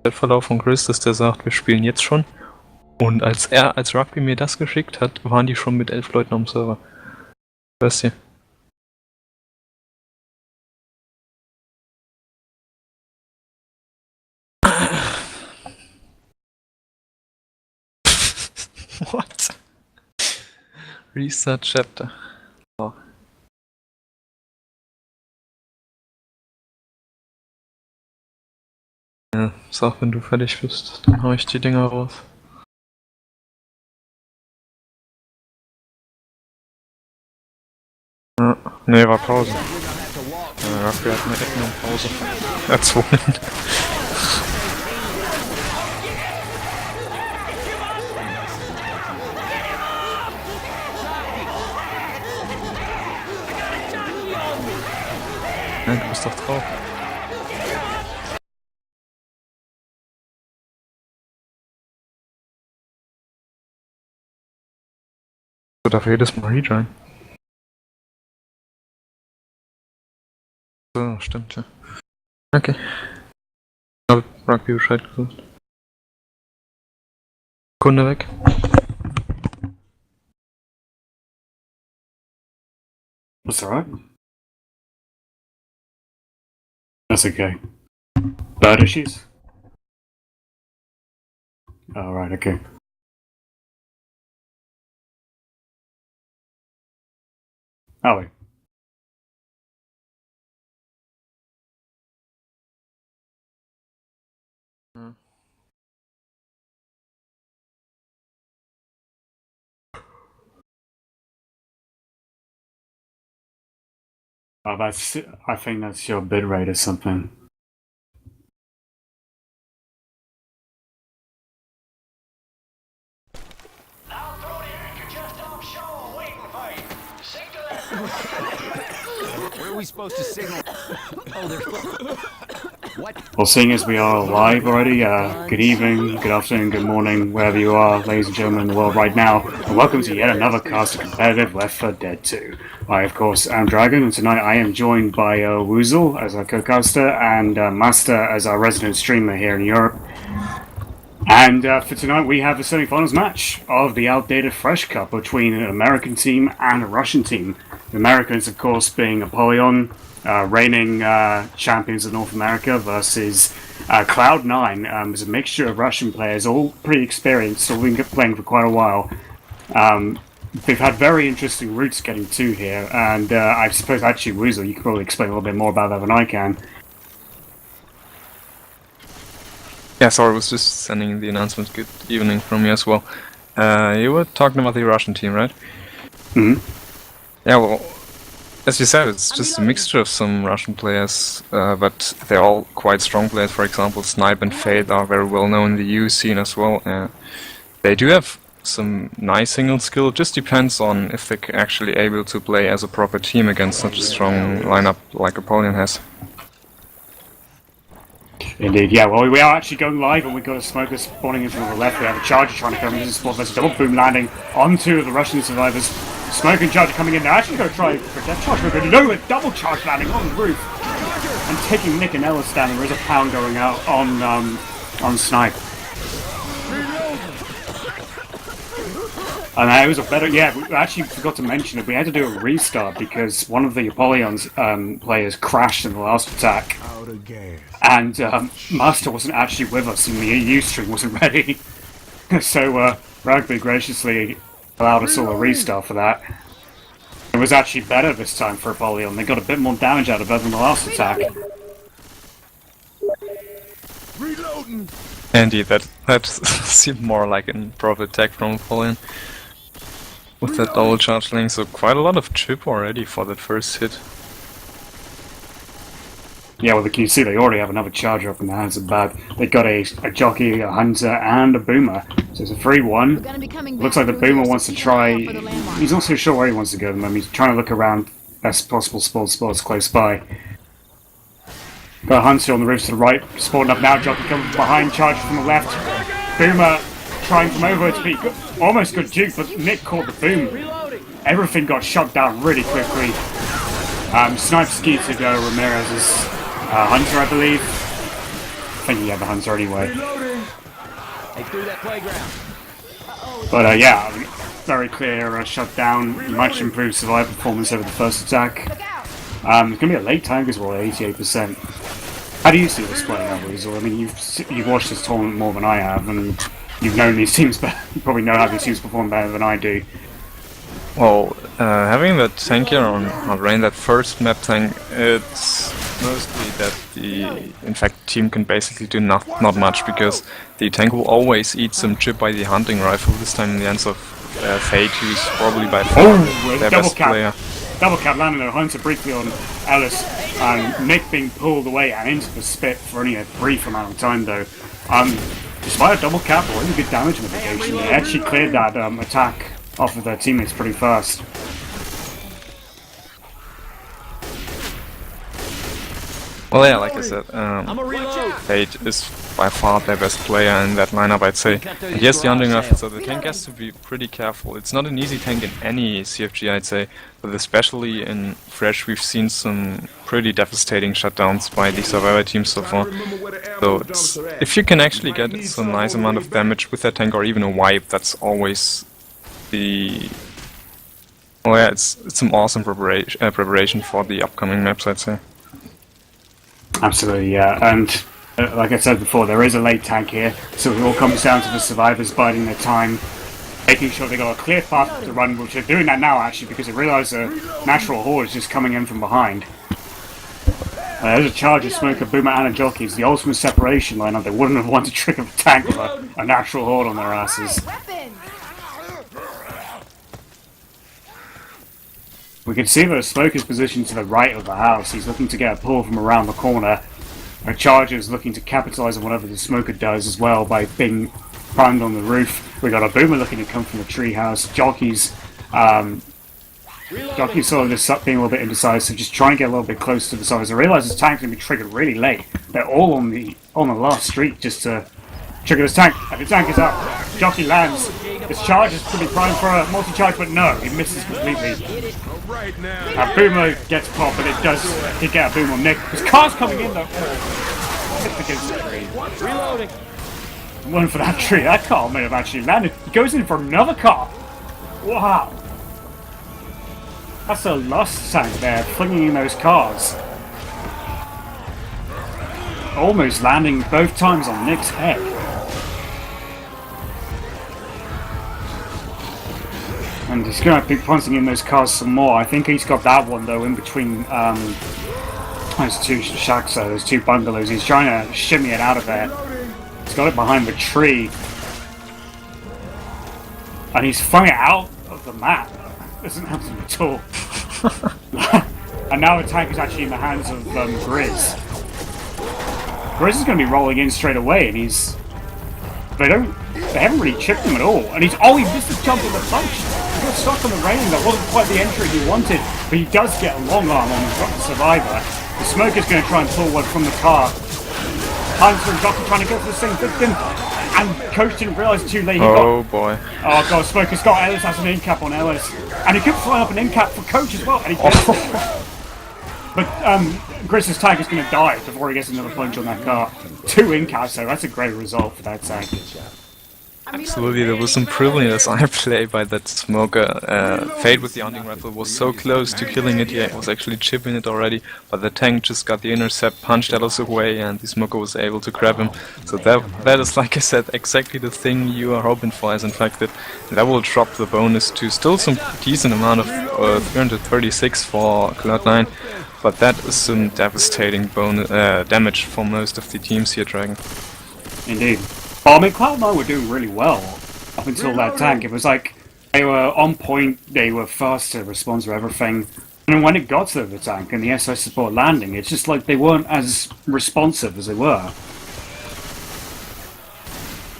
Chatverlauf von Chris, dass der sagt, wir spielen jetzt schon. Und als Rugby mir das geschickt hat, waren die schon mit 11 Leuten am Server. Weißt du? What? Restart Chapter. Oh. Ja, sag, wenn du fertig bist, dann hau ich die Dinger raus. Ja, nee, war Pause. Ja, Rugby hat eine Ecken und Pause. Erzwungen. Ja, du bist doch drauf. Du darfst jedes Mal rejoin. So, stimmt ja. Okay. Ich habe Rugby Bescheid gesagt. Kunde weg. That's alright. That's okay. Bad issues? Alright, okay. Oh, wait. Oh, I think that's your bitrate or something. Where are we supposed to signal? Oh, there's... What? Well, seeing as we are live already, good evening, good afternoon, good morning, wherever you are, ladies and gentlemen in the world right now, and welcome to yet another cast of competitive Left 4 Dead 2. I, of course, am Dragon, and tonight I am joined by Woozle as our co-caster, and Master as our resident streamer here in Europe. And for tonight we have the semi-finals match of the outdated Fresh Cup between an American team and a Russian team. The Americans, of course, being Apollyon, reigning champions of North America, versus Cloud9. There's a mixture of Russian players, all pretty experienced, all been playing for quite a while. They've had very interesting routes getting to here, and I suppose actually, Woozle, you could probably explain a little bit more about that than I can. Yeah, sorry, I was just sending the announcement. Good evening from me as well. You were talking about the Russian team, right? Mm-hmm. Yeah, well, as you said, it's just a mixture of some Russian players, but they're all quite strong players. For example, Snipe and Fade are very well known in the EU scene as well. They do have some nice single skill, it just depends on if they're actually able to play as a proper team against such a strong lineup like Apollyon has. Indeed, yeah. Well, we are actually going live, and we've got a smoker spawning in from the left. We have a Charger trying to come into the spot. There's a double boom landing on two of the Russian survivors. Smoke and Charger coming in now. Actually, go try for Death Charge. We're going to know a double charge landing on the roof and taking Nick and Ella down. There is a pound going out on Snipe. And it was a better, yeah, we actually forgot to mention it. We had to do a restart because one of the Apollion's players crashed in the last attack. And Master wasn't actually with us and the EU stream wasn't ready. So Rugby graciously allowed us all a restart for that. It was actually better this time for Apollyon. They got a bit more damage out of it than the last attack. Reloading. Indeed, that seemed more like a proper attack from Apollyon. With that double charge link, so quite a lot of chip already for that first hit. Yeah, well, can you see they already have another charger up in the hands of Bad. They got a jockey, a hunter, and a boomer. So it's a 3-1. Looks like the boomer wants to try. He's not so sure where he wants to go at the moment. He's trying to look around best possible spots close by. Got a hunter on the roof to the right, spawning up now. Jockey coming from behind, charger from the left. Boomer trying from over to be almost good juke, but Nick caught the boom. Everything got shut down really quickly. Snipe ski to go Ramirez's hunter, I believe. think he had the Hunter anyway. They threw that playground. But yeah, I mean, very clear shutdown, much improved survival performance over the first attack. It's going to be a late tank as well, 88%. How do you see this playing out, Weasel? I mean, you've watched this tournament more than I have, and you've known these teams better. You probably know how these teams perform better than I do. Well, having that tank here on Rain, that first map tank, it's mostly that the infected team can basically do not much, because the tank will always eat some chip by the hunting rifle, this time in the hands of Fate, who's probably by far their best player. Double cap landing a Hunter briefly on Ellis, and Nick being pulled away and into the spit for only a brief amount of time though. Despite a double cap, or really good damage mitigation, they actually cleared that attack off of their teammates pretty fast. Well, yeah, like I said, Fate is by far their best player in that lineup, I'd say. And yes, the hunting rifle, so the tank has to be pretty careful. It's not an easy tank in any CFG, I'd say, but especially in Fresh, we've seen some pretty devastating shutdowns by the Survivor team so far. So if you can actually get some nice amount of damage with that tank, or even a wipe, that's always the... Oh yeah, it's some awesome preparation for the upcoming maps, I'd say. Absolutely, yeah, and like I said before, there is a late tank here, so it all comes down to the survivors biding their time, making sure they got a clear path to run, which they're doing that now actually, because they realise a natural horde is just coming in from behind. There's a charge of Smoker, Boomer and a Jockey. It's the ultimate separation lineup. They wouldn't have wanted to trigger a tank with a natural horde on their asses. We can see that a Smoker's positioned to the right of the house. He's looking to get a pull from around the corner. A Charger's looking to capitalise on whatever the Smoker does as well by being primed on the roof. We got a Boomer looking to come from the treehouse. Jockey's sort of just being a little bit indecisive, just trying to get a little bit closer to the sides. I realise this tank's going to be triggered really late. They're all on the last street just to trigger this tank. And the tank is up. Jockey lands. His charge is pretty primed for a multi-charge, but no, he misses completely. Boomer gets popped, but it does get a boom on Nick. His car's coming in though. Hit against the tree. Reloading. One for that tree. That car may have actually landed. He goes in for another car. Wow. That's a lost tank there, flinging in those cars. Almost landing both times on Nick's head. And he's going to be punting in those cars some more. I think he's got that one though in between those two shacks, those two bungalows. He's trying to shimmy it out of there. He's got it behind the tree. And he's flung it out of the map. Doesn't happen at all. And now the tank is actually in the hands of Grizz. Grizz is going to be rolling in straight away, and he's... They haven't really chipped him at all. And he missed his jump in the punch. He got stuck on the railing. That wasn't quite the entry he wanted, but he does get a long arm on the Survivor. The Smoker's going to try and pull one from the car. Hunter and Doctor trying to go for the same victim, and Coach didn't realise too late. Boy. Oh god, Smoker's got Ellis as an in cap on Ellis, and he could fly up an in cap for Coach as well, and he gets it. But Grizz's tank is going to die before he gets another punch on that car. 2 in caps, so that's a great result for that tank. Absolutely, there was some brilliant SI play by that Smoker. Fade with the hunting rifle was so close to killing it, yeah, it was actually chipping it already, but the tank just got the intercept, punched Ellis away, and the Smoker was able to grab him. So that is, like I said, exactly the thing you are hoping for as infected. That will drop the bonus to still some decent amount of 336 for Cloud9, but that is some devastating bonus damage for most of the teams here, Dragon. Indeed. Well, I mean, Cloud9 were doing really well up until that tank. It was like they were on point, they were fast to respond to everything. And then when it got to the tank and the SI support landing, it's just like they weren't as responsive as they were.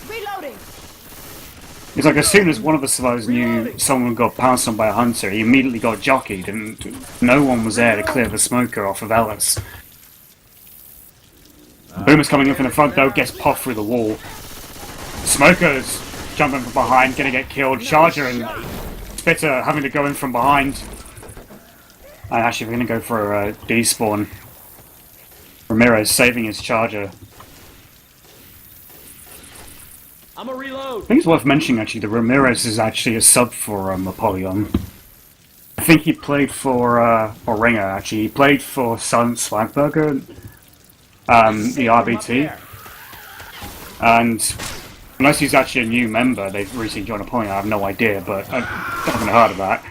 Reloading. It's like as soon as one of the survivors knew someone got pounced on by a hunter, he immediately got jockeyed, and no one was there to clear the Smoker off of Ellis. Boomer's coming in from the front though, gets popped through the wall. Smoker's jumping from behind, gonna get killed. Charger and Spitter having to go in from behind. And actually we're gonna go for a despawn. Ramirez saving his Charger. I'm a reload. I think it's worth mentioning actually that Ramirez is actually a sub for Apollyon. I think he played for or Ringer actually. He played for Silent Swagburger, the RBT, and unless he's actually a new member, they've recently joined Apollyon. I have no idea, but I haven't heard of that.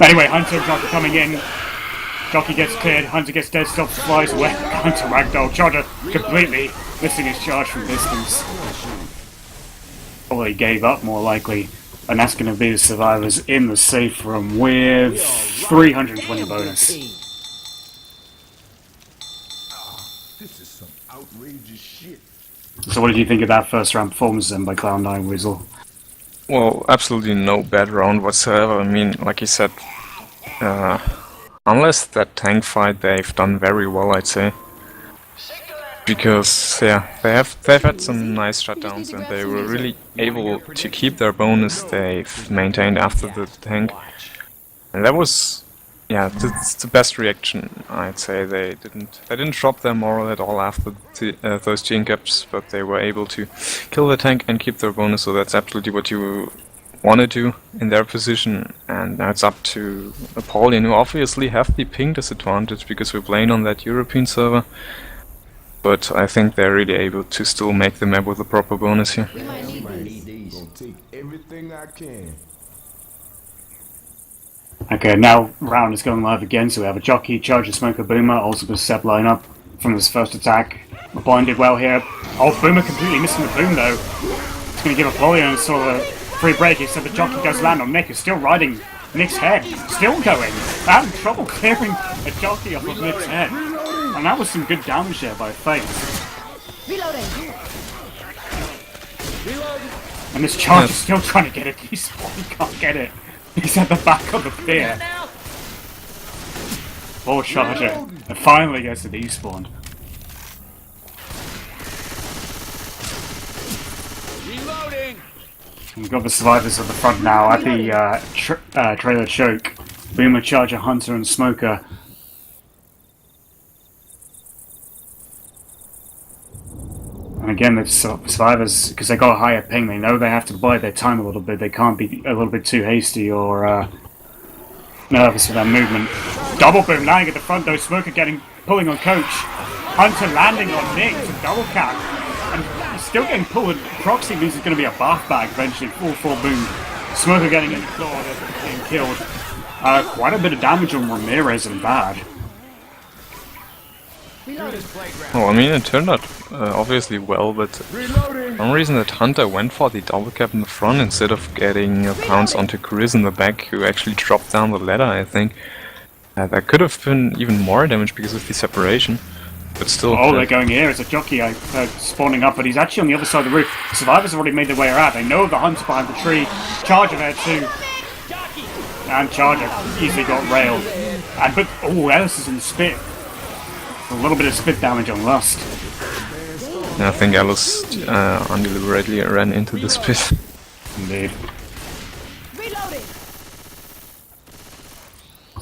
Anyway, Hunter and Jockey coming in. Jockey gets cleared, Hunter gets dead, stops, flies away. Hunter ragdoll, Charger completely missing his charge from distance. Probably gave up more likely. And that's going to be the survivors in the safe room with 320 bonus. This is some outrageous shit. So what did you think of that first round performance then by Cloud9 Weasel? Well, absolutely no bad round whatsoever. I mean, like you said, unless that tank fight, they've done very well, I'd say. Because yeah, they've had some nice shutdowns and they were really able to keep their bonus they've maintained after the tank. And that was, yeah, that's the best reaction, I'd say. They didn't drop their moral at all after those gene caps, but they were able to kill the tank and keep their bonus. So that's absolutely what you want to do in their position. And now it's up to Apollyon, who obviously have the ping disadvantage because we're playing on that European server. But I think they're really able to still make the map with a proper bonus here. We might need these. Gonna take everything I can. Okay, now round is going live again, so we have a Jockey, Charger, Smoker, Boomer, also the Seb lineup from this first attack. Apollyon did well here. Oh, Boomer completely missing the boom though. It's going to give Apollyon sort of a free break, except the Jockey does land on Nick, who's still riding Nick's head. Still going. Having trouble clearing a Jockey off of Nick's head. And that was some good damage there by Fate. And this Charger's still trying to get a despawn. He can't get it. He's at the back of the pier. Poor Charger. And finally gets a despawn. Reloading. We've got the survivors at the front now at the trailer choke. Boomer, Charger, Hunter, and Smoker. And again, the survivors, because they got a higher ping, they know they have to bide their time a little bit. They can't be a little bit too hasty or nervous with that movement. Double boom landing at the front though. Smoker pulling on Coach. Hunter landing on Nick to double cap. And he's still getting pulled. Proxy means it's going to be a bath bag eventually. Full boom. Smoker getting in the claw, getting killed. Quite a bit of damage on Ramirez and Bad. Oh, I mean, it turned out obviously well, but for some reason that Hunter went for the double cap in the front instead of getting a pounce onto Chris in the back, who actually dropped down the ladder, I think. That could have been even more damage because of the separation, but still... Oh, they're going here. It's a Jockey spawning up, but he's actually on the other side of the roof. Survivors have already made their way out. They know the Hunter's behind the tree. Charger there too. And Charger easily got railed. But, oh, Ellis is in the spit. A little bit of spit damage on Lust. I think Alice undeliberately ran into the spit. Indeed.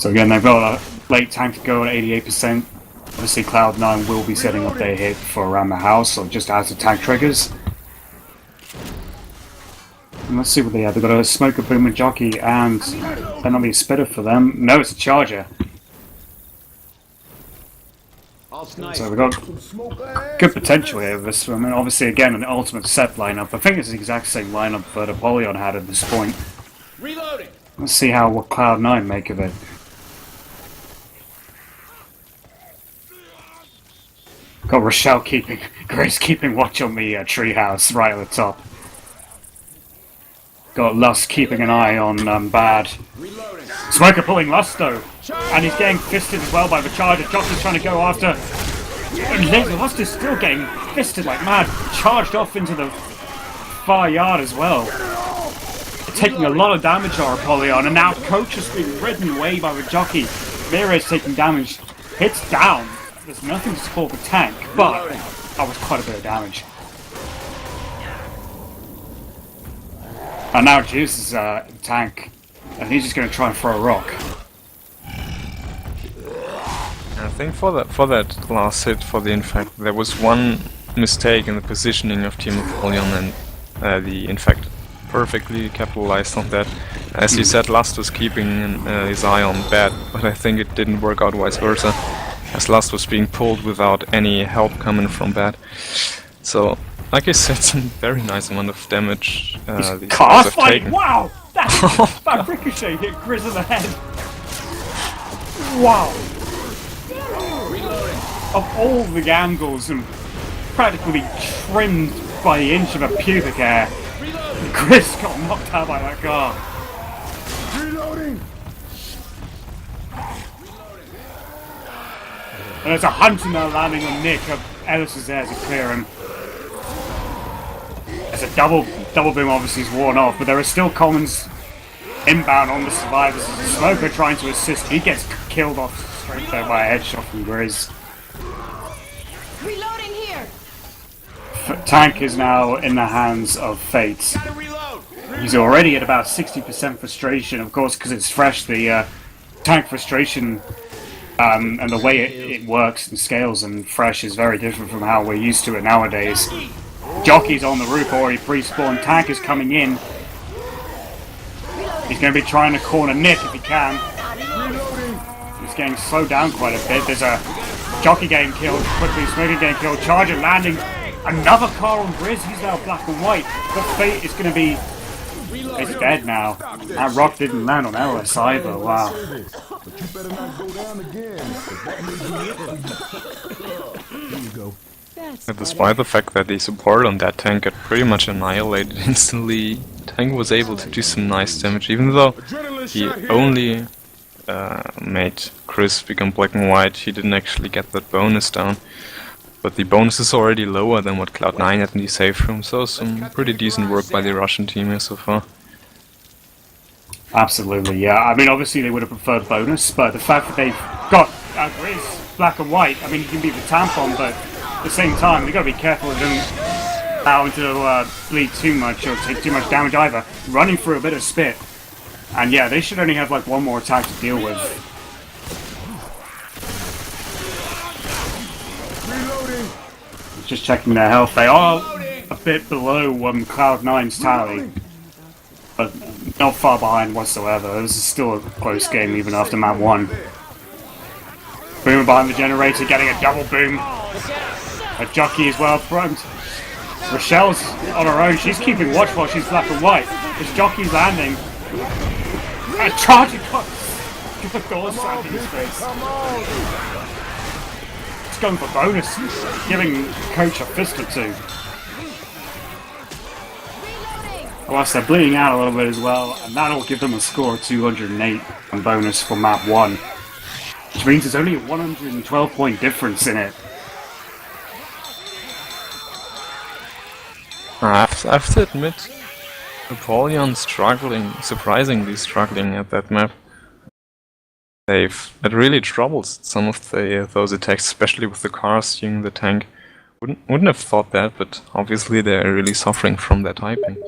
So again, they've got a late tank to go at 88%. Obviously Cloud9 will be setting up their hit for around the house, or just as the tank triggers. And let's see what they have. They've got a Smoker, Boomer, Jockey, and then there'll be a spitter for them. No, it's a Charger. So we've got good potential here with this. I mean, obviously, again, an ultimate set lineup. I think it's the exact same lineup that Apollyon had at this point. Reloading. Let's see what Cloud9 make of it. Got Rochelle Grace keeping watch on the treehouse right at the top. Got Lust keeping an eye on Bad. Reloading. Smoker pulling Lust though. And he's getting fisted as well by the Charger. Jockey's trying to go after. And Lust is still getting fisted like mad. Charged off into the far yard as well. Taking a lot of damage on Apollyon. And now Coach has been ridden away by the Jockey. Mira's taking damage. Hits down. There's nothing to support the tank. But that was quite a bit of damage. And now Juice is tank. And he's just going to try and throw a rock. I think for that last hit for the Infect, there was one mistake in the positioning of Team Apollyon, and the Infected perfectly capitalized on that. As you said, Lust was keeping his eye on Bat, but I think it didn't work out vice versa, as Lust was being pulled without any help coming from Bat. So, like I said, some very nice amount of damage these guys have taken. Wow! That ricochet hit Grizz in the head! Wow! Of all the angles and practically trimmed by the inch of a pubic hair, Grizz got knocked out by that car. Reloading! And there's a hunter now landing on Nick. Ellis is there to clear him. There's a double boom obviously is worn off, but there are still Commons inbound on the survivors. Smoker trying to assist. He gets killed off straight there by a headshot from Grizz. Reloading here. Tank is now in the hands of Fate. He's already at about 60% frustration, of course, because it's fresh. The tank frustration and the way it works and scales and fresh is very different from how we're used to it nowadays. Jockey's on the roof already pre-spawned. Tank is coming in. He's going to be trying to corner Nick if he can. He's getting slowed down quite a bit. There's a Jockey getting killed quickly, Smoker getting killed, Charger landing. Another car on Grizz, he's now black and white. But Fate is going to be... It's dead now. That rock didn't land on LS either, wow. But you better not go down again. That may be it. Here you go. Despite the fact that the support on that tank got pretty much annihilated instantly, Tank was able to do some nice damage, even though he only made Chris become black and white. He didn't actually get that bonus down. But the bonus is already lower than what Cloud9 had in the safe room, so some pretty decent work by the Russian team here so far. Absolutely, yeah. I mean, obviously they would have preferred bonus, but the fact that they've got Grizz black and white, I mean, you can be the tampon, but at the same time, you've got to be careful of them allowing to bleed too much or take too much damage either. Running through a bit of spit. And yeah, they should only have like one more attack to deal with. Just checking their health. They are a bit below Cloud9's tally, but not far behind whatsoever. This is still a close game even after map 1. Boomer behind the generator, getting a double boom. A Jockey as well front. Rochelle's on her own. She's keeping watch while she's black and white. This Jockey's landing. A Charger got the door slammed in his face. Going for bonus, giving Coach a fist or two. Whilst they're bleeding out a little bit as well, and that'll give them a score of 208 and bonus for map 1. Which means there's only a 112 point difference in it. I have to admit, Apollyon surprisingly struggling at that map. They've had really troubled some of those attacks, especially with the cars using the tank. Wouldn't have thought that, but obviously they're really suffering from that typing.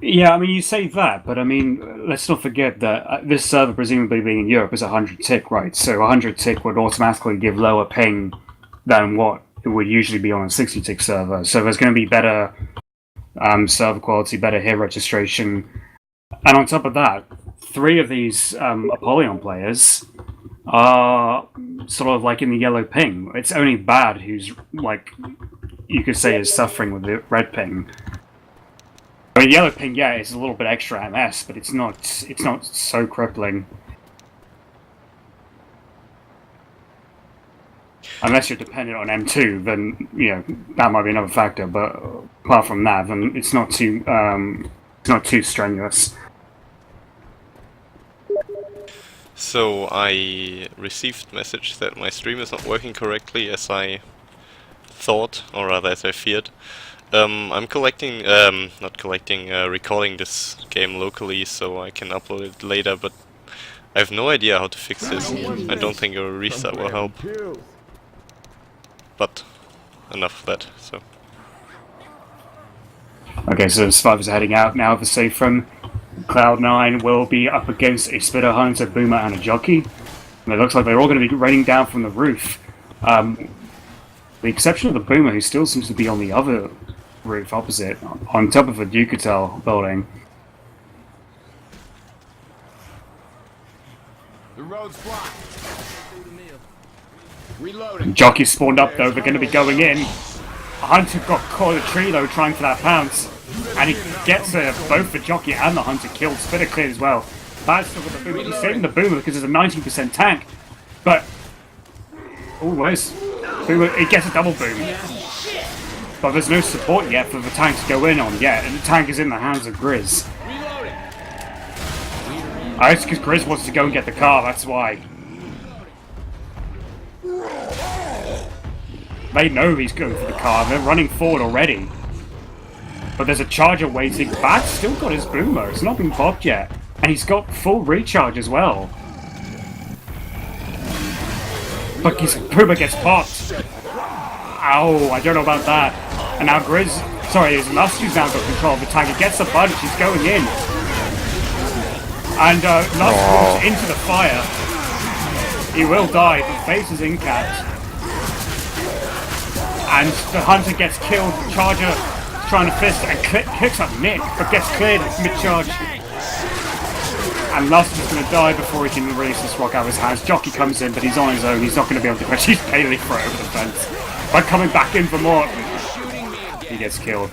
Yeah, I mean, you say that, but I mean, let's not forget that this server, presumably being in Europe, is 100 tick, right? So 100 tick would automatically give lower ping than what it would usually be on a 60 tick server. So there's going to be better server quality, better hit registration. And on top of that, 3 of these Apollyon players are sort of like in the yellow ping. It's only Bad who's, like, you could say is suffering with the red ping. I mean, yellow ping, yeah, is a little bit extra MS, but it's not so crippling. Unless you're dependent on M2, then, you know, that might be another factor, but apart from that, then it's not too strenuous. So I received message that my stream is not working correctly as I thought, or rather as I feared. I'm recording this game locally so I can upload it later, but I have no idea how to fix this. I don't think a restart will help. But enough of that, so. Okay, so the survivors are heading out now of the safe room. Cloud9 will be up against a Spitter Hunter, Boomer, and a Jockey. And it looks like they're all going to be raining down from the roof. the exception of the Boomer, who still seems to be on the other roof opposite, on top of a Ducatel building. The road's blocked. Reloading. Jockey spawned up though, they're going to be going in. Hunter got caught in a tree though, trying for that pounce. And he gets both the Jockey and the Hunter killed. Spitter cleared as well. Bad's still with the Boomer. He's saving the Boomer because it's a 19% tank. But... oh, where's... Boomer, it gets a double boom. But there's no support yet for the tank to go in on yet. And the tank is in the hands of Grizz. I it's because Grizz wants to go and get the car, that's why. They know he's going for the car, they're running forward already. But there's a charger waiting. Bad's still got his Boomer, it's not been popped yet. And he's got full recharge as well. But his Boomer gets popped. Ow, I don't know about that. And now Grizz, sorry, his Lusty's now got control of the tank. He gets a bunch, he's going in. And Lust walks into the fire. He will die, the face is incapped. And the Hunter gets killed, the Charger trying to fist and kicks up Nick, but gets cleared mid-charge. And Lust is going to die before he can release this rock out of his hands. Jockey comes in, but he's on his own, he's not going to be able to catch his Bailey throw over the fence. But coming back in for more, he gets killed.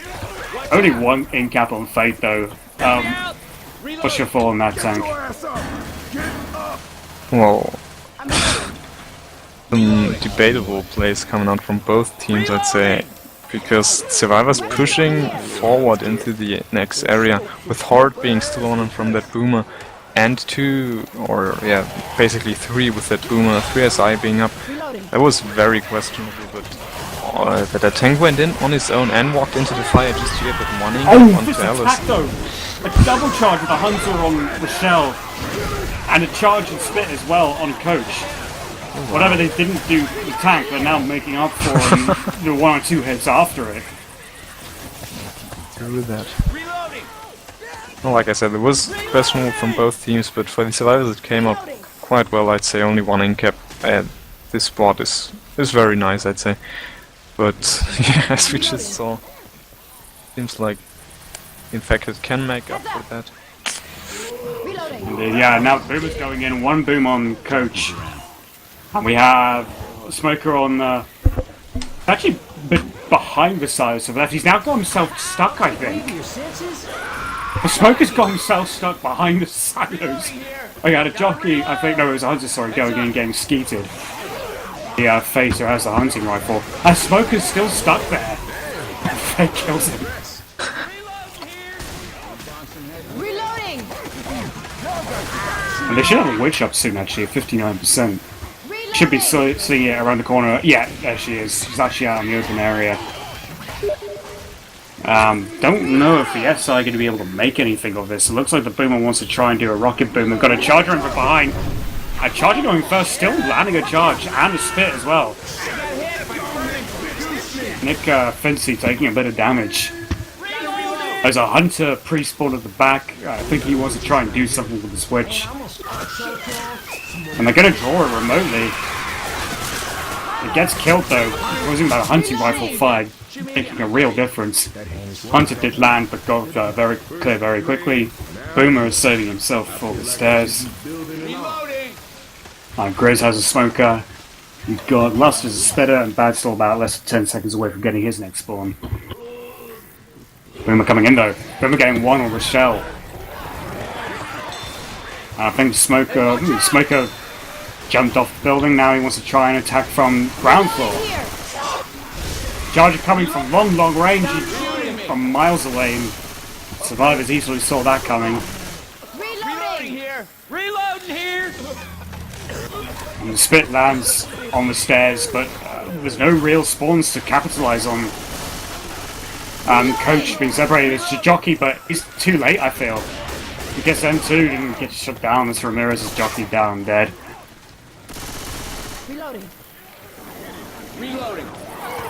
Only one in-cap on Fate though. What's your fall on that tank? Well, some debatable plays coming out from both teams, I'd say, because Survivor's pushing forward into the next area, with Horde being still on from that Boomer, and basically 3 with that Boomer, 3 SI being up. That was very questionable, but that the tank went in on his own and walked into the fire just to get that one onto this Alice. attack though! A double charge with a Hunter on Rochelle, and a charge and spit as well on Coach. Whatever they didn't do with the tank, they're now making up for the 1 or 2 hits after it. Through that. Well, like I said, it was questionable from both teams, but for the Survivors it came up quite well, I'd say. Only 1 in cap. This spot is very nice, I'd say. But, yeah, as we just saw, seems like Infected can make up for that. And, yeah, now Boomer's going in, 1 boom on Coach. And we have Smoker on actually behind the silos of left. He's now got himself stuck, I think. The Smoker's got himself stuck behind the silos. Oh yeah, the Jockey, I think, no, it was a Hunter, sorry, going in and getting skeeted. The Facer has the hunting rifle. And Smoker's still stuck there. Fake kills him. Reloading. And they should have a witch up soon, actually, at 59%. Should be seeing it around the corner. Yeah, there she is. She's actually out in the open area. Don't know if the SI are going to be able to make anything of this. It looks like the Boomer wants to try and do a rocket boom. They've got a Charger in from behind. A Charger going first, still landing a charge and a spit as well. Nick Fincy taking a bit of damage. There's a Hunter pre-spawn at the back. I think he wants to try and do something with the switch. And they're going to draw it remotely. It gets killed though, causing that hunting rifle fired, making a real difference. Hunter did land but got very clear very quickly. Boomer is saving himself for the stairs. Grizz has a smoker. You've got Lust as a spitter, and Bad's still about less than 10 seconds away from getting his next spawn. Boomer coming in though. Boomer getting 1 on Rochelle. I think Smoker jumped off the building, now he wants to try and attack from ground floor. Charger coming from long range, from miles away. Survivors easily saw that coming. Reloading here! Reloading here! And the spit lands on the stairs, but there's no real spawns to capitalize on. Coach being separated is Jockey, but he's too late, I feel. He gets M2, didn't get shut down as Ramirez is Jockey down dead. Reloading. Reloading.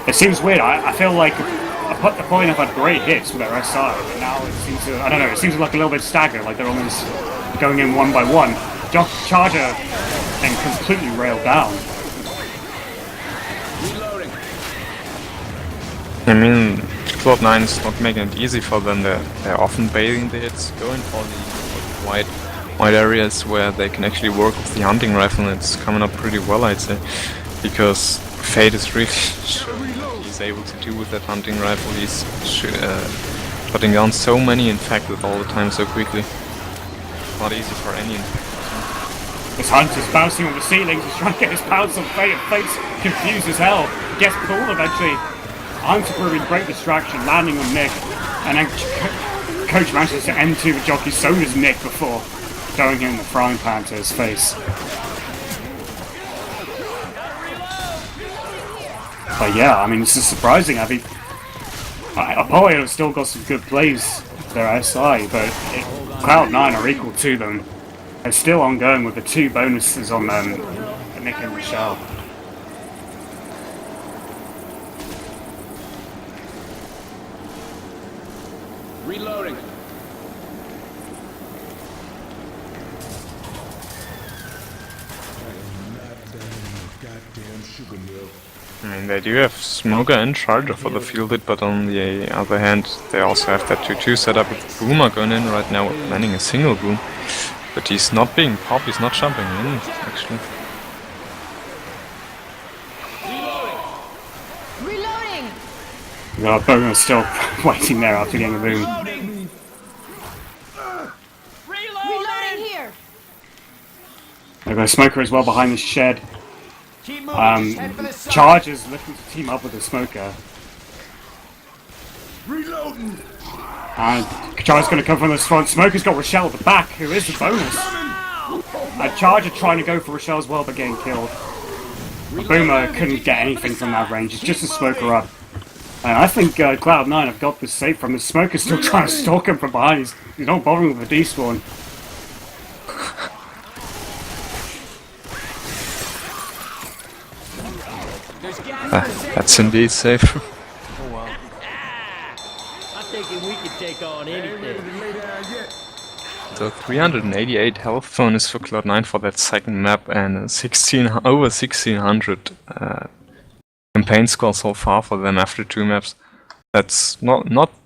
It seems weird, I feel like Apollyon have had great hits with their SI, but now it seems to, I don't know, it seems like a little bit staggered, like they're almost going in 1 by 1. Charger then completely railed down. Reloading. I mean, Cloud9 is not making it easy for them. They're often baiting the hits, going for the wide areas where they can actually work with the hunting rifle, and it's coming up pretty well, I'd say. Because Fate is really showing what he's able to do with that hunting rifle. He's shutting down so many infected all the time so quickly. Not easy for any infected. This hunter's bouncing on the ceilings, he's trying to get his pounce on Fate, and Fate's confused as hell. Gets pulled eventually. Hunter proving great distraction, landing on Nick, and then Coach manages to end2 the jockey, so does Nick before throwing him the frying pan to his face. But yeah, I mean, this is surprising. I think Apollyon have still got some good plays, their SI, but Cloud9 are equal to them. They're still ongoing with the 2 bonuses on Nick and Michelle. Reloading. I mean, they do have Smoker and Charger for the field hit, but on the other hand, they also have that 2-2 setup with Boomer going in right now, landing a single boom. But he's not being popped, he's not jumping in, actually. Reloading. Well, Boomer's still waiting there after getting a boom. Reloading here. They've got a Smoker as well behind the shed. Charger's looking to team up with the Smoker. Reloading. And Charger's going to come from the front. Smoker's got Rochelle at the back, who is the bonus. Charger trying to go for Rochelle as well, but getting killed. Boomer couldn't get anything from that range. It's just a Smoker up. And I think Cloud9 have got this safe from his Smoker's still trying to stalk him from behind. He's not bothering with the despawn. That's indeed safe. I'm thinking we could take on anything. So 388 health bonus for Cloud9 for that second map, and over 1600 campaign score so far for them after 2 maps. That's not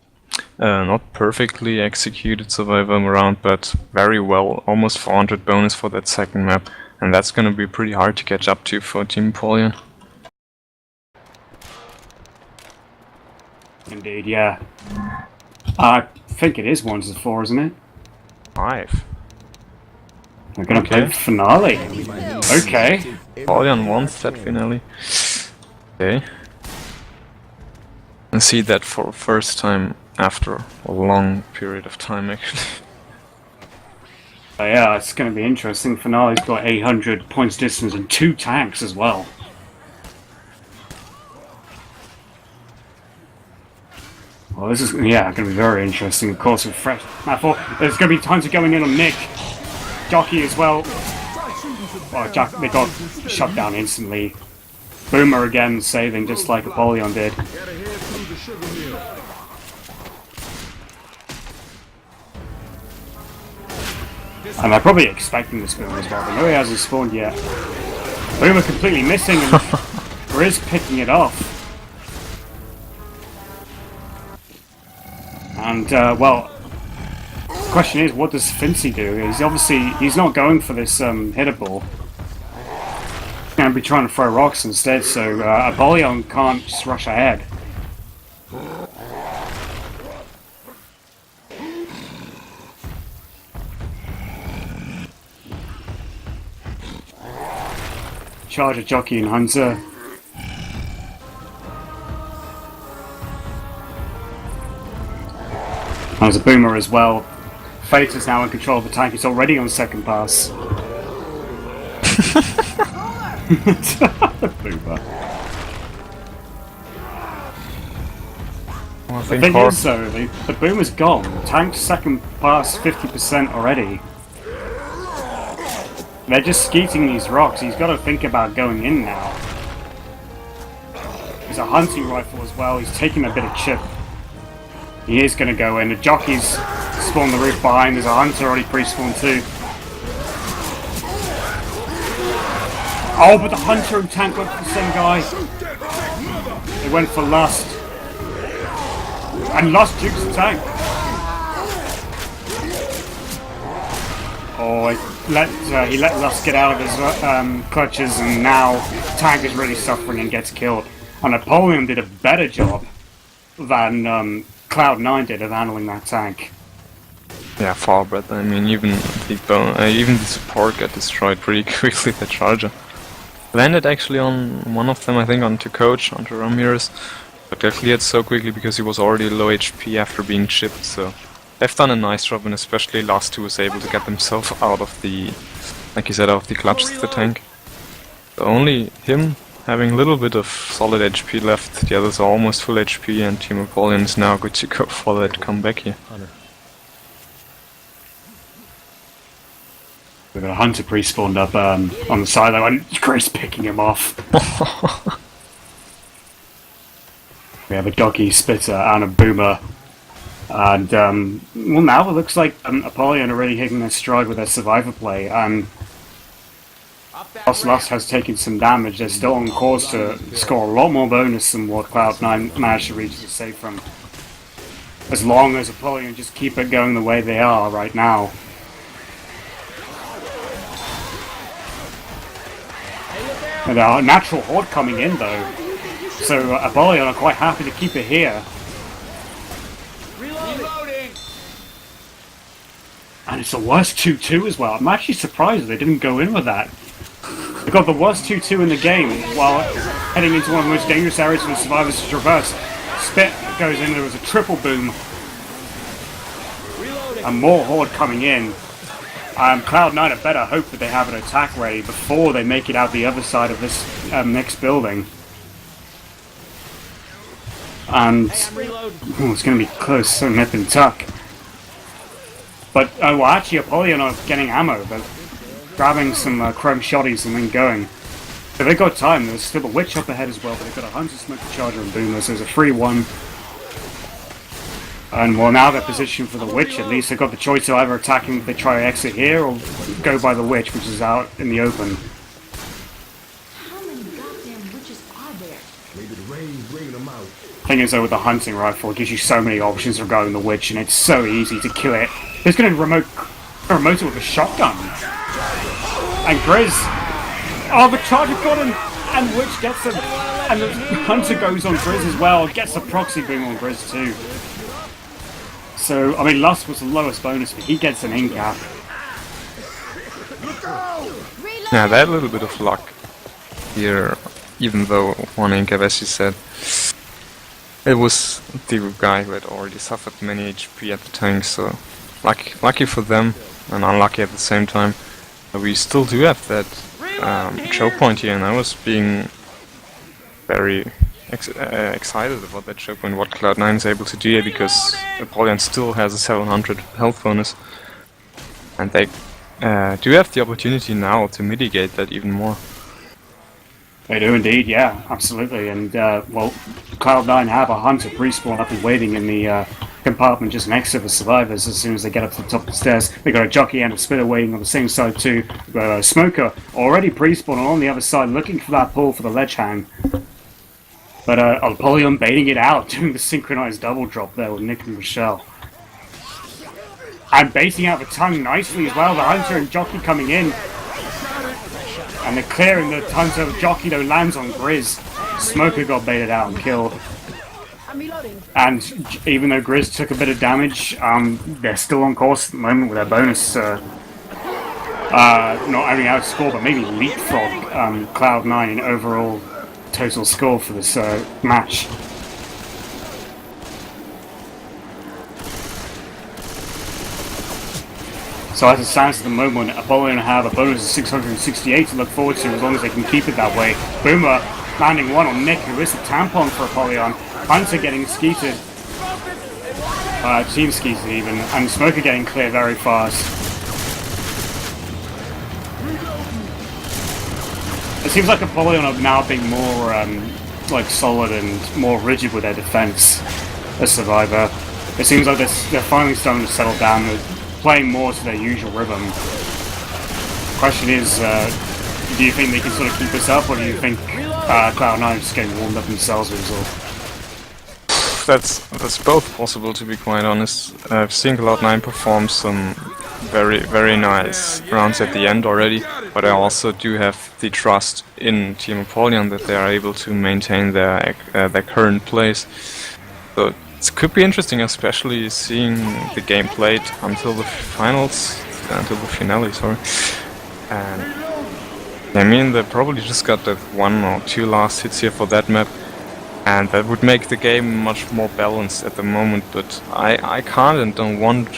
perfectly executed survival round, but very well. Almost 400 bonus for that second map, and that's gonna be pretty hard to catch up to for Team Apollyon. Indeed, yeah. I think it is 1-4, isn't it? 5. We're gonna play the finale. Okay. Apollyon wants that finale. Okay. And see that for the first time after a long period of time, actually. Yeah, it's gonna be interesting. Finale's got 800 points distance and 2 tanks as well. Well, this is, yeah, going to be very interesting. Of course, with Fresh. There's going to be tons of going in on Nick. Jockey as well. Oh, they got shut down instantly. Boomer again saving just like Apollyon did. And they're probably expecting this Boomer as well, but no, he hasn't spawned yet. Boomer completely missing and Grizz picking it off. And, well, the question is, what does Fincy do? He's not going for this hitter ball. He's going to be trying to throw rocks instead, so Apollyon can't just rush ahead. Charger, Jockey and Hunter. There's a Boomer as well. Fate is now in control of the tank. He's already on second pass. Boomer. Well, The thing is though, the Boomer's gone. Tank's second pass 50% already. They're just skeeting these rocks. He's got to think about going in now. There's a hunting rifle as well. He's taking a bit of chip. He is going to go in. The Jockey's spawned the roof behind. There's a Hunter already pre-spawned too. Oh, but the Hunter and Tank went for the same guy. They went for Lust. And lost Duke's tank. Oh, he let Lust get out of his clutches, and now tank is really suffering and gets killed. And Apollyon did a better job than Cloud9 did of handling that tank. Yeah, far better. I mean, even the support got destroyed pretty quickly. The charger landed actually on one of them, I think, onto Coach, onto Ramirez, but got cleared so quickly because he was already low HP after being chipped. So they've done a nice job, and especially last two was able to get themselves out of the, like you said, out of the clutches of the tank. So only him having a little bit of solid HP left. The others are almost full HP, and Team Apollyon is now good to go for that comeback here. We've got a Hunter pre-spawned up on the side though, and Chris picking him off. We have a Doggy, Spitter, and a Boomer. And, well, now it looks like Apollyon are really hitting their stride with their survivor play. Whilst Lust has taken some damage, they're still on course to score a lot more bonus than what Cloud9 managed to reach to save from. As long as Apollyon just keep it going the way they are right now. And a natural horde coming in though, so Apollyon are quite happy to keep it here. Reloading. And it's the worst 2-2 as well. I'm actually surprised they didn't go in with that. They got the worst 2-2 in the game while heading into one of the most dangerous areas for the survivors to traverse. Spit goes in, there was a triple boom. And more horde coming in. Cloud9 had better hope that they have an attack ready before they make it out the other side of this next building. And it's going to be close, so nip and tuck. But, well, actually Apollyon are getting ammo. They're grabbing some chrome shotties and then going. So they've got time. There's still a Witch up ahead as well, but they've got a Hunter, Smoker, Charger, and Boomer, so there's a 3-1. And well, now they're positioned for the Witch at least. They've got the choice of either attacking if they try to exit here or go by the Witch, which is out in the open. How many goddamn witches are there? Maybe the rain's bringing them out. Thing is though, with the hunting rifle, it gives you so many options regarding the Witch, and it's so easy to kill it. It's going to remote it with a shotgun. And Grizz, oh, the Charger got him, and Witch gets him, and the Hunter goes on Grizz as well, gets the proxy boom on Grizz too. So, I mean, Lust was the lowest bonus, but he gets an in-cap. Yeah, they had a little bit of luck here, even though one in-cap, as you said. It was the guy who had already suffered many HP at the tank, so lucky for them, and unlucky at the same time. We still do have that choke point here, and I was being very excited about that choke point, what Cloud9 is able to do here, because Apollyon still has a 700 health bonus, and they do have the opportunity now to mitigate that even more. They do indeed, yeah, absolutely. And, well, Cloud9 have a Hunter pre-spawn up and waiting in the compartment just next to the survivors as soon as they get up to the top of the stairs. They got a Jockey and a Spitter waiting on the same side too. A Smoker already pre-spawned on the other side looking for that pull for the ledge hang. But Apollyon baiting it out, doing the synchronized double drop there with Nick and Michelle. And baiting out the tongue nicely as well, the Hunter and Jockey coming in. And they're clearing the Hunter. Jockey though lands on Grizz. Smoker got baited out and killed. And even though Grizz took a bit of damage, they're still on course at the moment with their bonus. Not only outscore, but maybe leapfrog Cloud9 in overall total score for this match. So as it stands at the moment, Apollyon have a bonus of 668 to look forward to as long as they can keep it that way. Boomer landing one on Nick, who is the tampon for Apollyon. Hunter getting skeeted. Team skeeted even. And Smoker getting clear very fast. It seems like Apollyon are now being more like solid and more rigid with their defense as Survivor. It seems like they're finally starting to settle down. They're playing more to their usual rhythm. Question is, do you think they can sort of keep this up, or do you think Cloud9 are just getting warmed up themselves as well? that's both possible, to be quite honest. I've seen Cloud9 perform some very nice rounds at the end already, but I also do have the trust in Team Apollyon that they are able to maintain their current place. So it could be interesting, especially seeing the game played until the finale, sorry. And I mean, they probably just got that 1 or 2 last hits here for that map, and that would make the game much more balanced at the moment. But I can't and don't want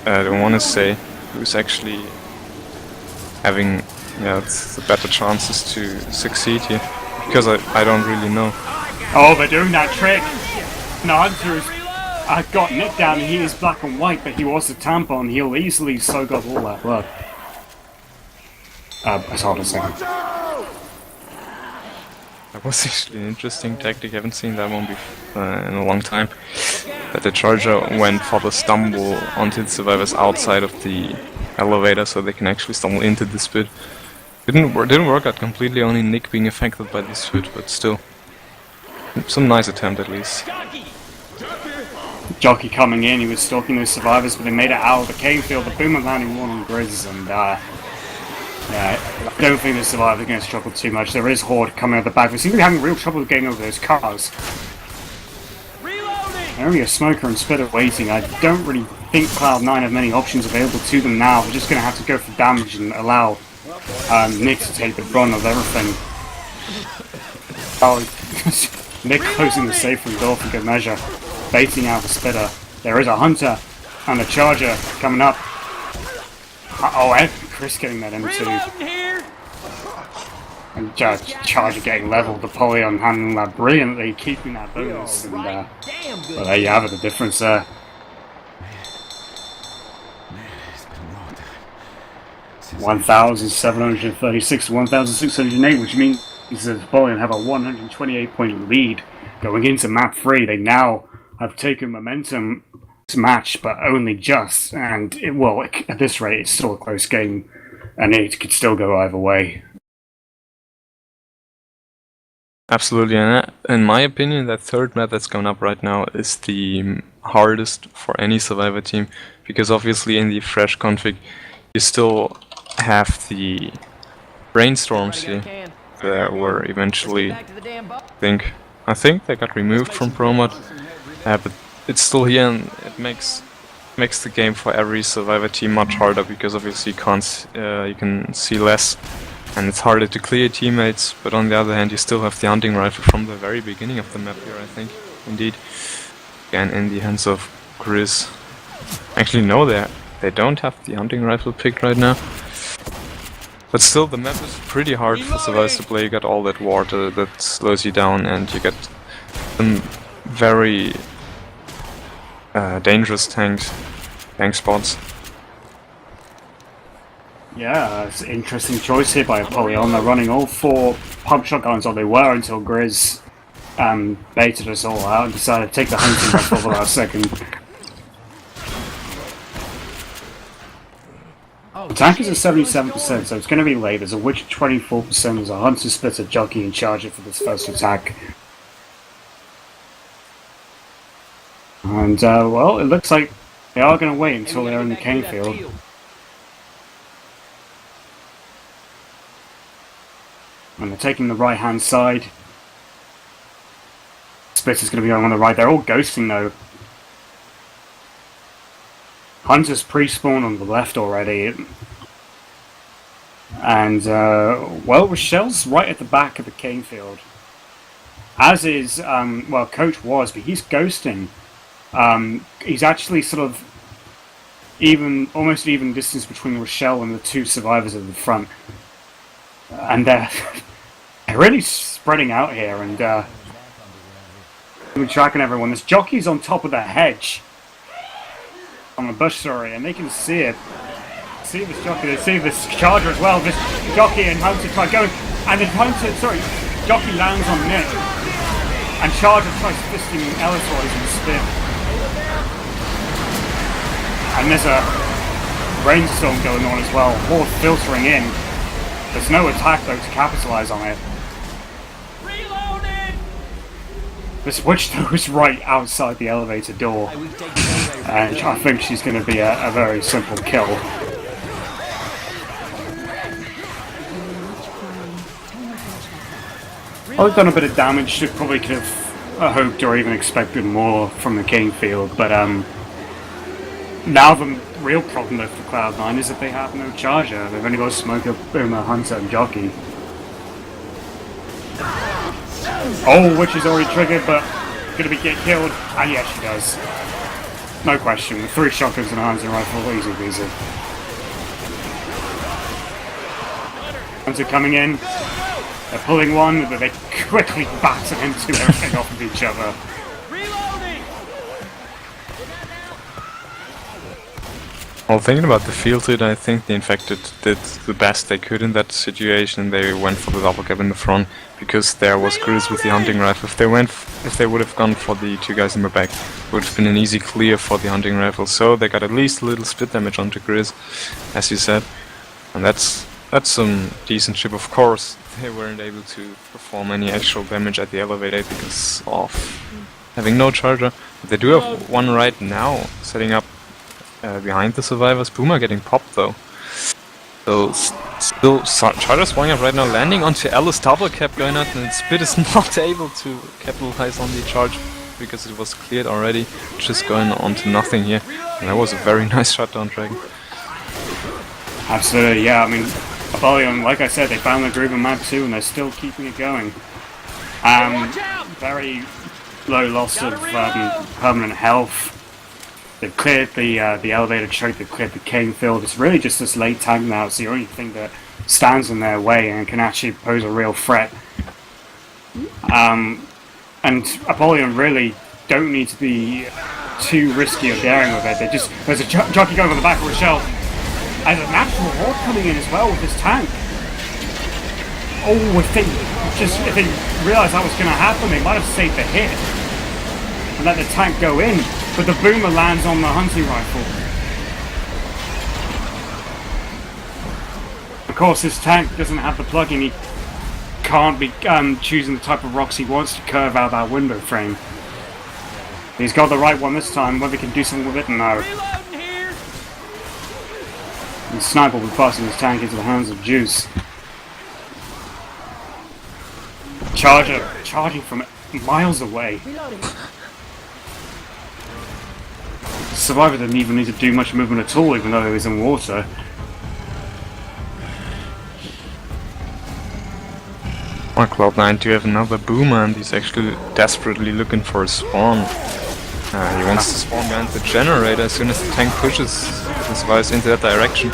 to say who's actually having the better chances to succeed here, because I don't really know. Oh, they're doing that trick. No, Hunter's got Nick down. He is black and white, but he was a tampon. He'll easily soak up all that blood. Hold on a second. That was actually an interesting tactic. I haven't seen that one in a long time. That the charger went for the stumble onto the survivors outside of the elevator, so they can actually stumble into the spit. Didn't work out completely. Only Nick being affected by the spit, but still, some nice attempt at least. Jockey coming in, he was stalking those survivors, but they made it out of the cave field. The boomer landing one on Grizz, and yeah, I don't think the survivors are going to struggle too much. There is Horde coming out the back. We seem to be having real trouble getting over those cars. Only a smoker and spitter waiting. I don't really think Cloud9 have many options available to them now. They're just going to have to go for damage and allow Nick to take the brunt of everything. Oh, Nick closing the safe room door for good measure. Baiting out the spitter. There is a hunter and a charger coming up. Oh, and Chris getting that M2. And charger getting leveled. Apollyon handling that brilliantly, keeping that bonus. And well, there you have it, the difference there. 1,736 to 1,608, which means that Apollyon have a 128-point lead going into map 3. They now have taken momentum this match, but only just. And at this rate, it's still a close game, and it could still go either way. Absolutely, and in my opinion, that third map that's coming up right now is the hardest for any Survivor team, because obviously in the fresh config, you still have the brainstorms here. There were eventually, I think they got removed from Promod, but it's still here, and it makes the game for every Survivor team much harder, because obviously you can see less, and it's harder to clear teammates. But on the other hand, you still have the hunting rifle from the very beginning of the map here, I think. Indeed, again in the hands of Chris. Actually, no, they don't have the hunting rifle picked right now. But still, the map is pretty hard for survivors to play. You got all that water that slows you down, and you get some very dangerous tank spots. Yeah, it's an interesting choice here by Apollyon. They're running all 4 pump shotguns, or they were until Grizz baited us all out and decided to take the hunting rifle for the last second. The tank is at 77%, so it's going to be late. There's a Witch at 24%, there's a Hunter, Splitter, Jockey, and Charger for this first attack. And, well, it looks like they are going to wait until they're in the cane field. And they're taking the right-hand side. Splitter's going to be going on the right. They're all ghosting, though. Hunter's pre-spawned on the left already. And, well, Rochelle's right at the back of the cane field. As is, well, Coach was, but he's ghosting. He's actually sort of almost even distance between Rochelle and the 2 survivors at the front. And they're really spreading out here, and we're tracking everyone. This jockey's on top of that hedge. On the bush, sorry, and they can see it. See this jockey, they see this charger as well. This jockey and Hunter try going, and then jockey lands on Nick, and charger tries fisting Elytroys in the spin. And there's a rainstorm going on as well, Horde filtering in. There's no attack though to capitalize on it. This witch though is right outside the elevator door, and I think she's going to be a very simple kill. I've done a bit of damage, so probably could have hoped or even expected more from the King field, but now the real problem for Cloud9 is that they have no charger. They've only got Smoker, Boomer, Hunter, and Jockey. Oh, Witch is already triggered, but gonna get killed. And yes, she does. No question. With 3 shotguns and a hunting rifle, easy peasy. Hunter coming in. They're pulling one, but they quickly batter into everything off of each other. Well, thinking about the field hit, I think the Infected did the best they could in that situation. They went for the double cap in the front because there was Grizz with the hunting rifle. If they would have gone for the 2 guys in the back, it would have been an easy clear for the hunting rifle. So they got at least a little split damage onto Grizz, as you said, and that's some decent ship. Of course, they weren't able to perform any actual damage at the elevator because of having no charger. But they do have one right now setting up behind the survivors. Boomer getting popped though. So still charger spawning up right now, landing onto Alice, double cap going out, and Spit is not able to capitalize on the charge because it was cleared already. Just going on to nothing here. And that was a very nice shutdown, Dragon. Absolutely, yeah. I mean, Apollyon, like I said, they found the groove on map 2 and they're still keeping it going. Very low loss of permanent health. They've cleared the elevator choke, they've cleared the King field. It's really just this late tank now. It's the only thing that stands in their way and can actually pose a real threat. And Apollyon really don't need to be too risky or daring with it. There's a jockey going on the back of Rochelle. There's a natural horde coming in as well with this tank. Oh, if they realised that was going to happen, they might have saved the hit and let the tank go in. But the Boomer lands on the hunting rifle. Of course, this tank doesn't have the plug-in. He can't be choosing the type of rocks he wants to curve out that window frame. He's got the right one this time. Whether he can do something with it, no. And Sniper will be passing his tank into the hands of Juice. Charger charging from miles away. Survivor didn't even need to do much movement at all, even though he was in water. Well, Cloud9 do have another Boomer, and he's actually desperately looking for a spawn. He wants to spawn behind the generator as soon as the tank pushes the survivors into that direction.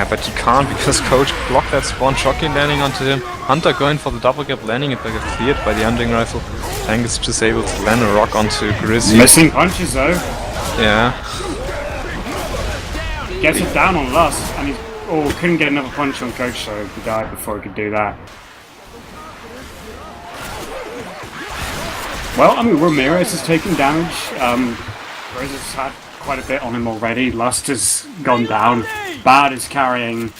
But he can't because Coach blocked that spawn. Jockey landing onto him. Hunter going for the double gap, landing it, but get cleared by the hunting rifle. Tank is just able to land a rock onto Grizz. Missing punches though. Yeah. Gets it down on Lust, and he couldn't get another punch on Coach, so he died before he could do that. Well, I mean, Ramirez has taken damage. Ramirez has had quite a bit on him already. Lust has gone down. Bad is carrying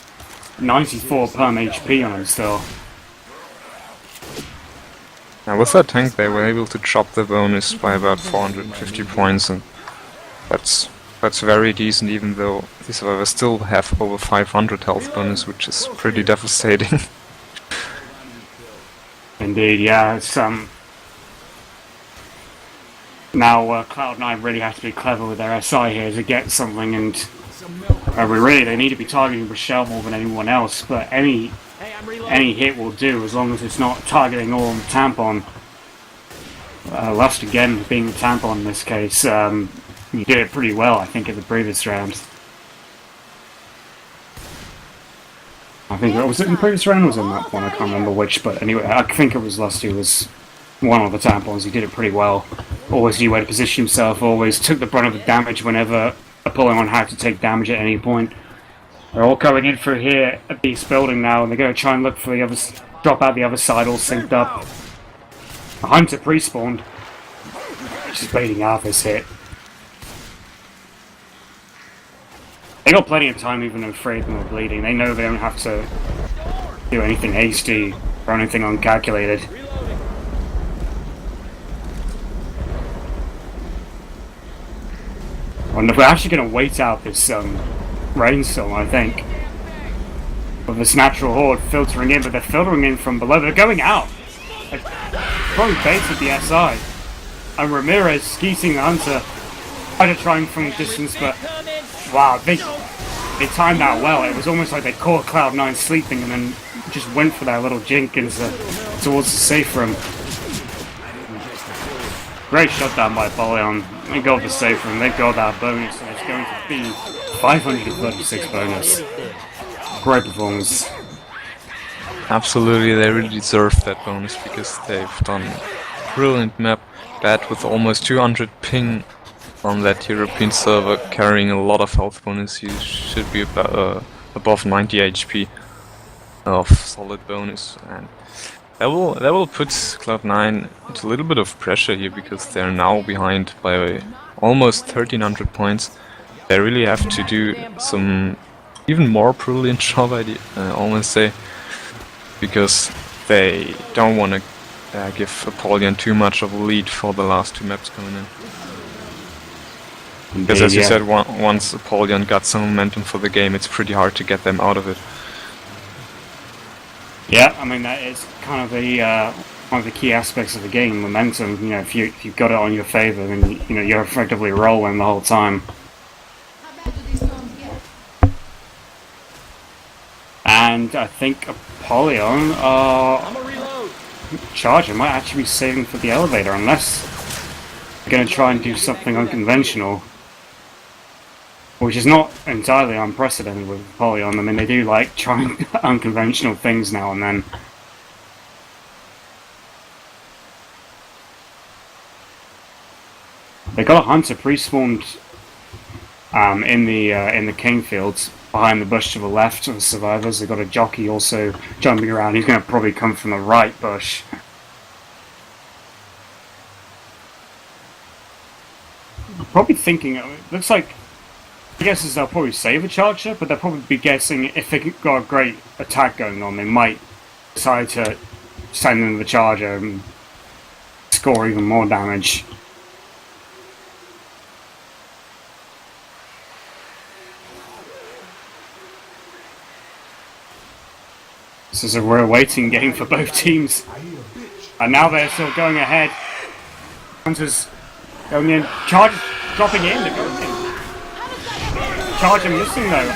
94 perm HP on him still. Now with that tank they were able to chop the bonus by about 450 points, and that's very decent, even though the survivors still have over 500 health bonus, which is pretty devastating. Indeed, yeah. It's now Cloud9 really have to be clever with their SI here to get something, and they need to be targeting Rochelle more than anyone else, but any hit will do as long as it's not targeting all on the tampon. Lust again being the tampon in this case. He did it pretty well, I think, in the previous round. I think was it in the previous round or was it in that one? I can't remember which, but anyway, I think it was Lust who was one of the tampons. He did it pretty well. Always knew where to position himself, always took the brunt of the damage whenever Apollyon had to take damage at any point. They're all coming in through here at this building now, and they're going to try and look for the other, drop out the other side, all synced up. A Hunter pre-spawned. Just baiting out this hit. They got plenty of time, even though 3 of them are bleeding. They know they don't have to do anything hasty or anything uncalculated. And we're actually going to wait out this rainstorm, I think. With this natural horde filtering in, but they're filtering in from below. They're going out. They're throwing baits at the SI. And Ramirez skeeting the hunter. Trying to try him from a distance, but wow, they timed out well. It was almost like they caught Cloud9 sleeping and then just went for that little jink towards the safe room. Great shutdown by Apollyon. They got the safe room, they got that bonus, and it's going to be 536 bonus. Great performance. Absolutely, they really deserve that bonus because they've done brilliant map. Bad with almost 200 ping on that European server, carrying a lot of health bonus. You should be about, above 90 HP of solid bonus, and that will put Cloud9 into a little bit of pressure here because they're now behind by almost 1300 points. They really have to do some even more brilliant job, I almost say, because they don't want to give Apollyon too much of a lead for the last two maps coming in. Because as you said, once Apollyon got some momentum for the game, it's pretty hard to get them out of it. Yeah, I mean that is kind of the one of the key aspects of the game, momentum. You know, if you've got it on your favor, then you know you're effectively rolling the whole time. And I think Apollyon Charger might actually be saving for the elevator, unless they're going to try and do something unconventional. Which is not entirely unprecedented with Apollyon. I mean, they do like trying unconventional things now and then. They got a hunter pre-spawned in the cane fields behind the bush to the left of the survivors. They got a jockey also jumping around. He's going to probably come from the right bush. Probably thinking. It looks like. My guess is they'll probably save a charger, but they'll probably be guessing if they got a great attack going on, they might decide to send in the charger and score even more damage. This is a real waiting game for both teams. And now they're still going ahead. Hunters going in. Charger dropping in. They're going in. Charger missing though.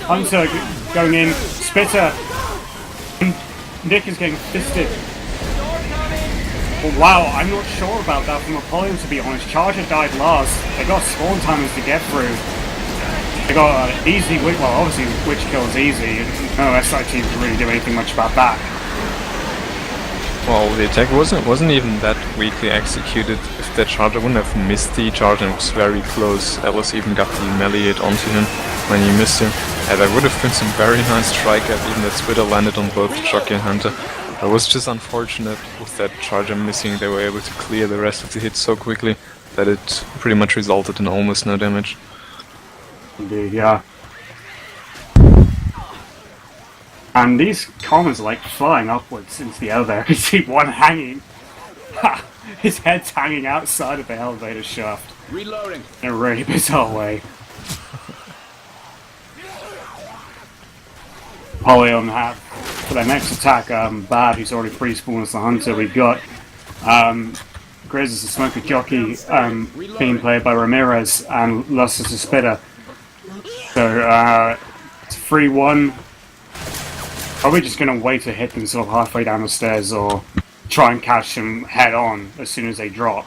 Hunter going in. Spitter. Nick is getting fisted. Well, wow, I'm not sure about that from Apollyon, to be honest. Charger died last. They got spawn timers to get through. They got easy witch. Well, obviously witch kill is easy. No SI team can really do anything much about that. Well, the attack wasn't even that weakly executed. If that charger wouldn't have missed the charge, and it was very close. Ellis even got the melee hit onto him when he missed him. And that would have been some very nice strike, even that Spitter landed on both Jockey and Hunter. It was just unfortunate with that charger missing. They were able to clear the rest of the hits so quickly that it pretty much resulted in almost no damage. Indeed, yeah. And these comments are like flying upwards into the elevator. You see one hanging. His head's hanging outside of the elevator shaft. Reloading. In a really bizarre way. Apollyon have for their next attack, Bad, who's already pre-spawned as the hunter. We've got Grizz as the smoker jockey, being played by Ramirez, and Lust as the spitter. So it's 3-1. Probably just going to wait to hit them sort of halfway down the stairs or try and catch them head on as soon as they drop.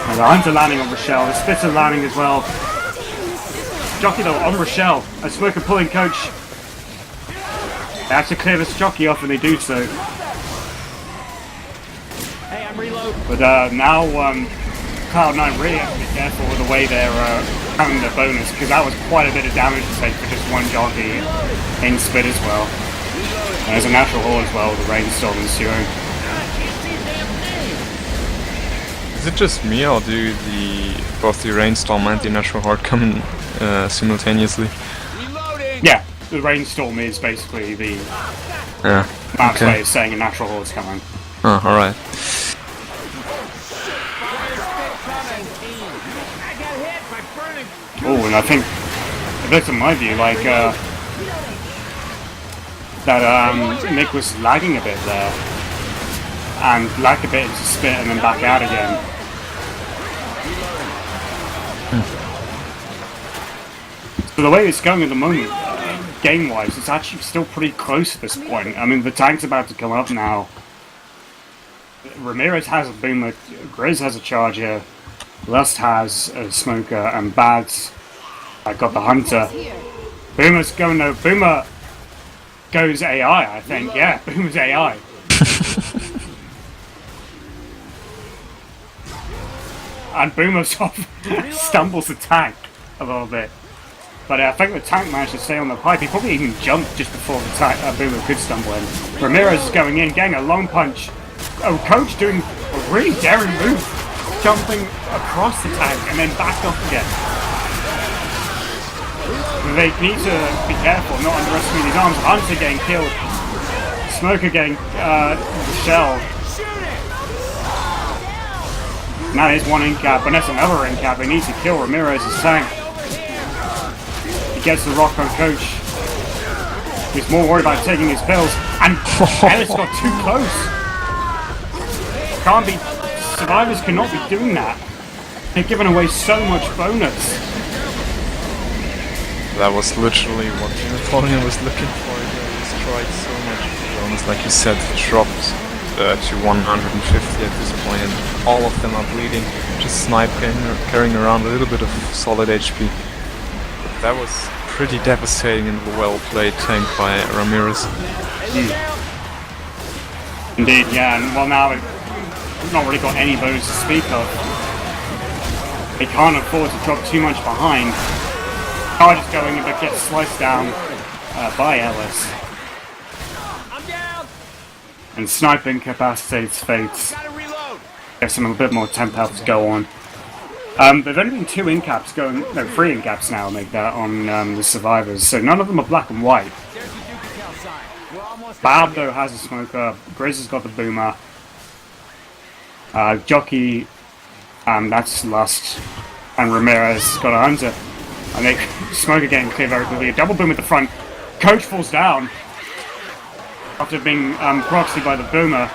And the Hunter landing on Rochelle, the Spitter landing as well. Jockey though on Rochelle, a smoker pulling coach. They have to clear this jockey off and they do so. Hey, I'm reloading. But now Cloud9 really have to be careful with the way they're counting their bonus, because that was quite a bit of damage to take for just one jockey in Spit as well. And there's a natural hole as well with the rainstorm ensuing. Is it just me, or do both the rainstorm and the natural horde come in simultaneously? Reloading. Yeah, the rainstorm is basically the Map's Okay. way of saying a natural horde's coming. Oh, alright. Oh, and I think, it looks in my view like that Nick was lagging a bit there, and lagged a bit into spit and then back out again. So the way it's going at the moment, game-wise, it's actually still pretty close at this point. I mean, the tank's about to come up now. Ramirez has a boomer, Grizz has a charger, Lust has a smoker, and Bad's got the hunter. Boomer's going no, Boomer goes AI, I think. Yeah, Boomer's AI. And Boomer sort of stumbles the tank a little bit. But I think the tank managed to stay on the pipe. He probably even jumped just before the tank, Boomer could stumble in. Ramirez is going in, getting a long punch. Oh, Coach doing a really daring move, jumping across the tank and then back up again. They need to be careful, not underestimate these arms. Hunter getting killed, Smoker getting the shell. Now there's one in-cap, and that's another in-cap. They need to kill Ramirez's tank. He gets the rock on Coach. He's more worried about taking his pills, and Ellis got too close. Can't be. Survivors cannot be doing that. They're giving away so much bonus. That was literally what Apollyon was looking for. He destroyed so much bonus, like you said, dropped to 150 at this point, and all of them are bleeding. Just sniping, carrying around a little bit of solid HP. But that was pretty devastating and a well-played tank by Ramirez. Indeed, yeah, and well now we've not really got any bonus to speak of. They can't afford to drop too much behind. Card is going in but gets sliced down by Ellis. And Sniper incapacitates Fates. Gives them a bit more temp health to go on. There've only been 2 incaps going, no, 3 incaps now make that on the survivors, so none of them are black and white. Bab though has a smoker, Grizz has got the boomer. Jockey, that's Lust, and Ramirez got a hunter. And they Smoker getting clear very quickly. A double boom at the front. Coach falls down after being proxied by the boomer.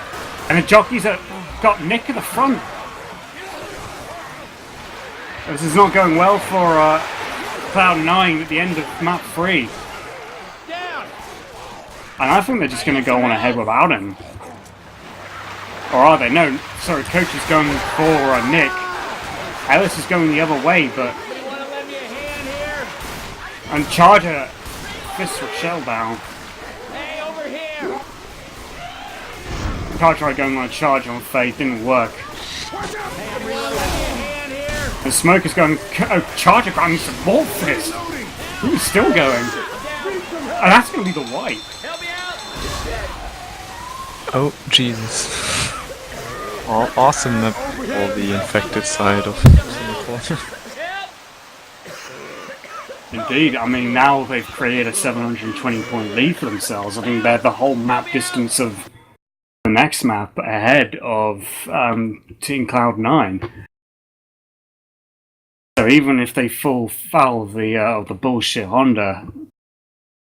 And the jockeys got Nick at the front. This is not going well for Cloud9 at the end of map 3. And I think they're just going to go on ahead without him. Or are they? No, sorry, Coach is going for Nick. Ellis is going the other way, but... And Charger fists with shell down. Hey, over here! Car tried going on a charge on Faye, didn't work. The Smoker's going, oh, Charger grabbing some more fist. He's still going. And that's going to be the white. Oh, Jesus. Awesome map for the infected side of Singapore. Indeed, I mean, now they've created a 720 point lead for themselves. I think they're the whole map distance of the next map ahead of Team Cloud9. So even if they fall foul of the bullshit Honda,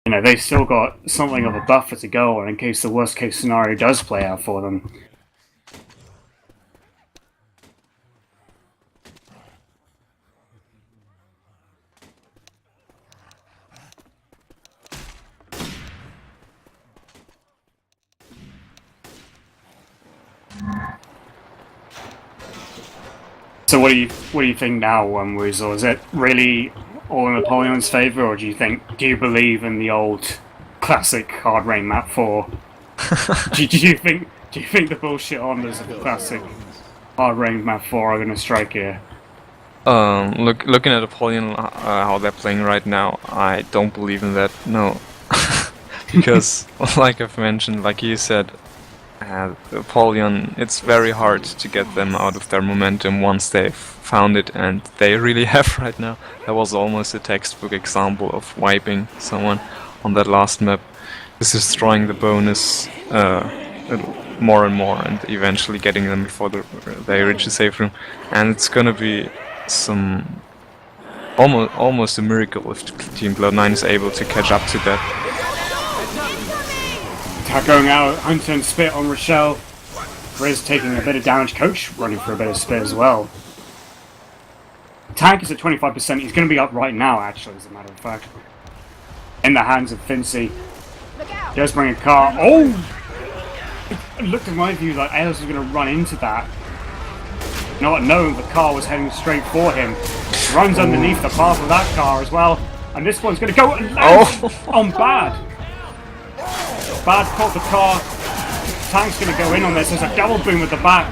you know, they've still got something of a buffer to go on in case the worst case scenario does play out for them. So what do you think now, Weasel? Is it really all in Apollyon's favour, or do you believe in the old classic hard rain map 4? do you think the bullshit Hondas of the classic hard rain map 4 are going to strike here? Looking at Apollyon, how they're playing right now, I don't believe in that. No, because like I've mentioned, like you said. Apollyon, it's very hard to get them out of their momentum once they've found it, and they really have right now. That was almost a textbook example of wiping someone on that last map. is destroying the bonus more and more, and eventually getting them before they reach the safe room. And it's gonna be some almost a miracle if Team Cloud9 is able to catch up to that. Attack going out, Hunter and Spit on Rochelle. Grizz taking a bit of damage, Coach running for a bit of Spit as well. Tank is at 25%, he's going to be up right now actually, as a matter of fact. In the hands of Fincy. Does bring a car. Oh! It looked in my view like Eos was going to run into that. Not knowing the car was heading straight for him. Runs underneath the path of that car as well. And this one's going to go and land on Bad. Bad caught the car. Tank's going to go in on this. There's a double boom at the back.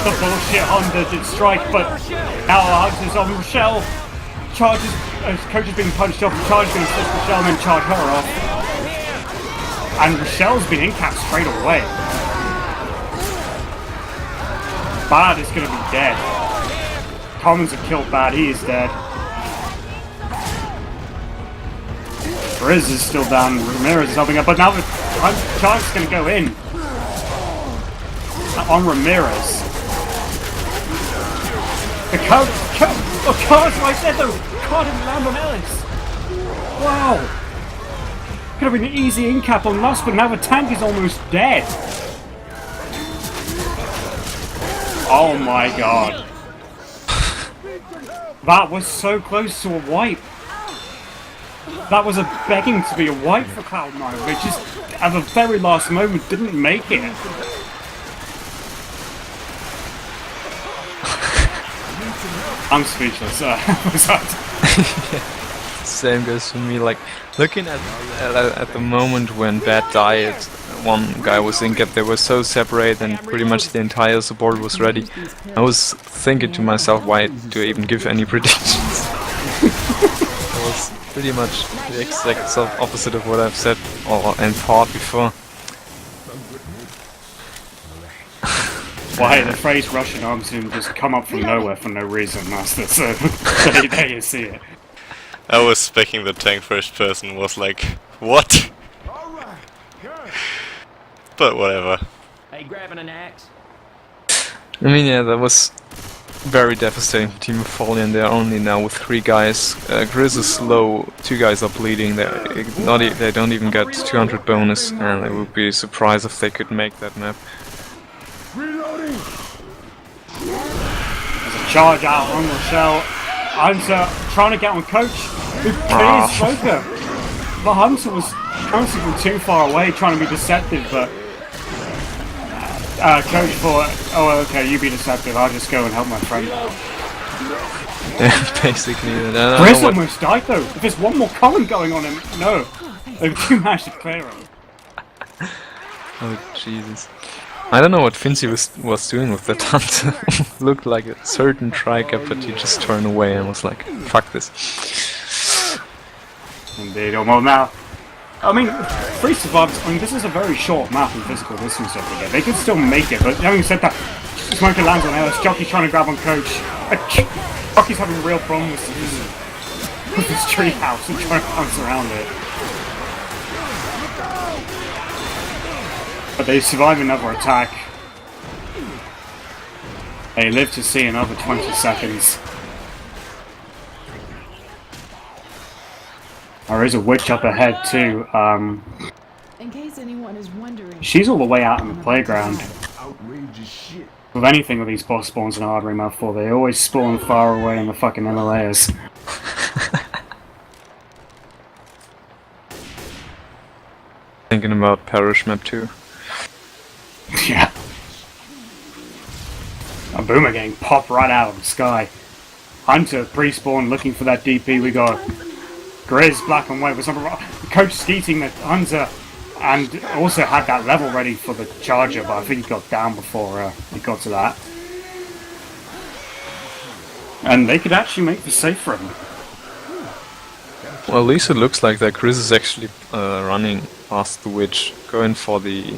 The bullshit Honda did strike, but now Alex is on Rochelle. Charges, Coach is being punched off, and Charge is going to assist Rochelle and then charge her off. And Rochelle's been in-capped straight away. Bad is going to be dead. Commons have killed Bad, he is dead. Riz is still down, Ramirez is helping up, but now Charge is going to go in. On Ramirez. The car's right there though! Car didn't land on Ellis! Wow! Could have been an easy in-cap on Lust, but now the tank is almost dead! Oh my god. That was so close to a wipe. That was a begging to be a wipe for Cloud9, which just at the very last moment didn't make it. I'm speechless. Was that? Same goes for me. Like looking at the moment when Bad died, one guy was in-cap. They were so separated, and pretty much the entire support was ready. I was thinking to myself, why do I even give any predictions? It was pretty much the exact opposite of what I've said and thought before. Why the phrase Russian arms him just come up from nowhere for no reason, Master, so there you see it. I was speccing the tank first person, was like, what? But whatever. Hey, grabbing an axe? I mean, yeah, that was very devastating for Team Apollyon. They're only now with 3 guys. Grizz is low, 2 guys are bleeding. They don't even get 200 bonus, and it would be surprised if they could make that map. Reloading! There's a charge out on Rochelle. Hunter trying to get on Coach. Who clears Smoker. The Hunter was constantly too far away trying to be deceptive, but Coach thought, oh okay, you be deceptive, I'll just go and help my friend out. Yeah, basically. Grizz almost died though. If there's one more column going on him, no. They've too managed to clear him. Oh Jesus. I don't know what Fincy was doing with that hunter. Looked like a certain trigger, but he just turned away and was like, fuck this. Indeed, well now, I mean, 3 survivors, I mean this is a very short map in physical distance over there. They could still make it, but having said that, Smoker lands on Ellis, Jockey's trying to grab on Coach. Jockey's having a real problem with this treehouse and trying to bounce around it. But they survive another attack. They live to see another 20 seconds. There is a witch up ahead too. In case anyone is wondering, She's all the way out on the playground. Outrageous shit. With anything with these boss spawns in Artery Map 4, they always spawn far away in the fucking Himalayas. Thinking about Parish Map 2. Yeah. A boomer getting popped right out of the sky. Hunter pre-spawn looking for that DP. We got Grizz black and white with some Coach skeeting the Hunter, and also had that level ready for the charger, but I think he got down before he got to that. And they could actually make the safe run. Well, at least it looks like that Grizz is actually running past the witch, going for the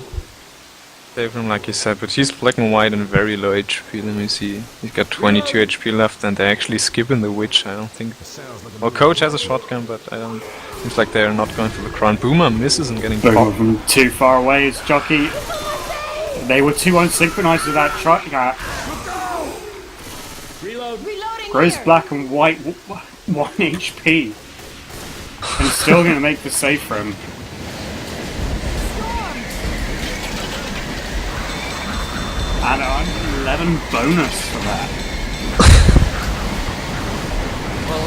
Save him like you said, but he's black and white and very low HP. Let me see. He's got 22 HP left, and they're actually skipping the witch. I don't think. Well, Coach has a shotgun, but I don't. Seems like they're not going for the crown. Boomer misses and getting Boomer popped. from too far away is Jockey. They were too unsynchronized with that truck. Reloading Grizz here. black and white, 1 HP. And still going to make the save for him. And an 11 bonus for that. Well,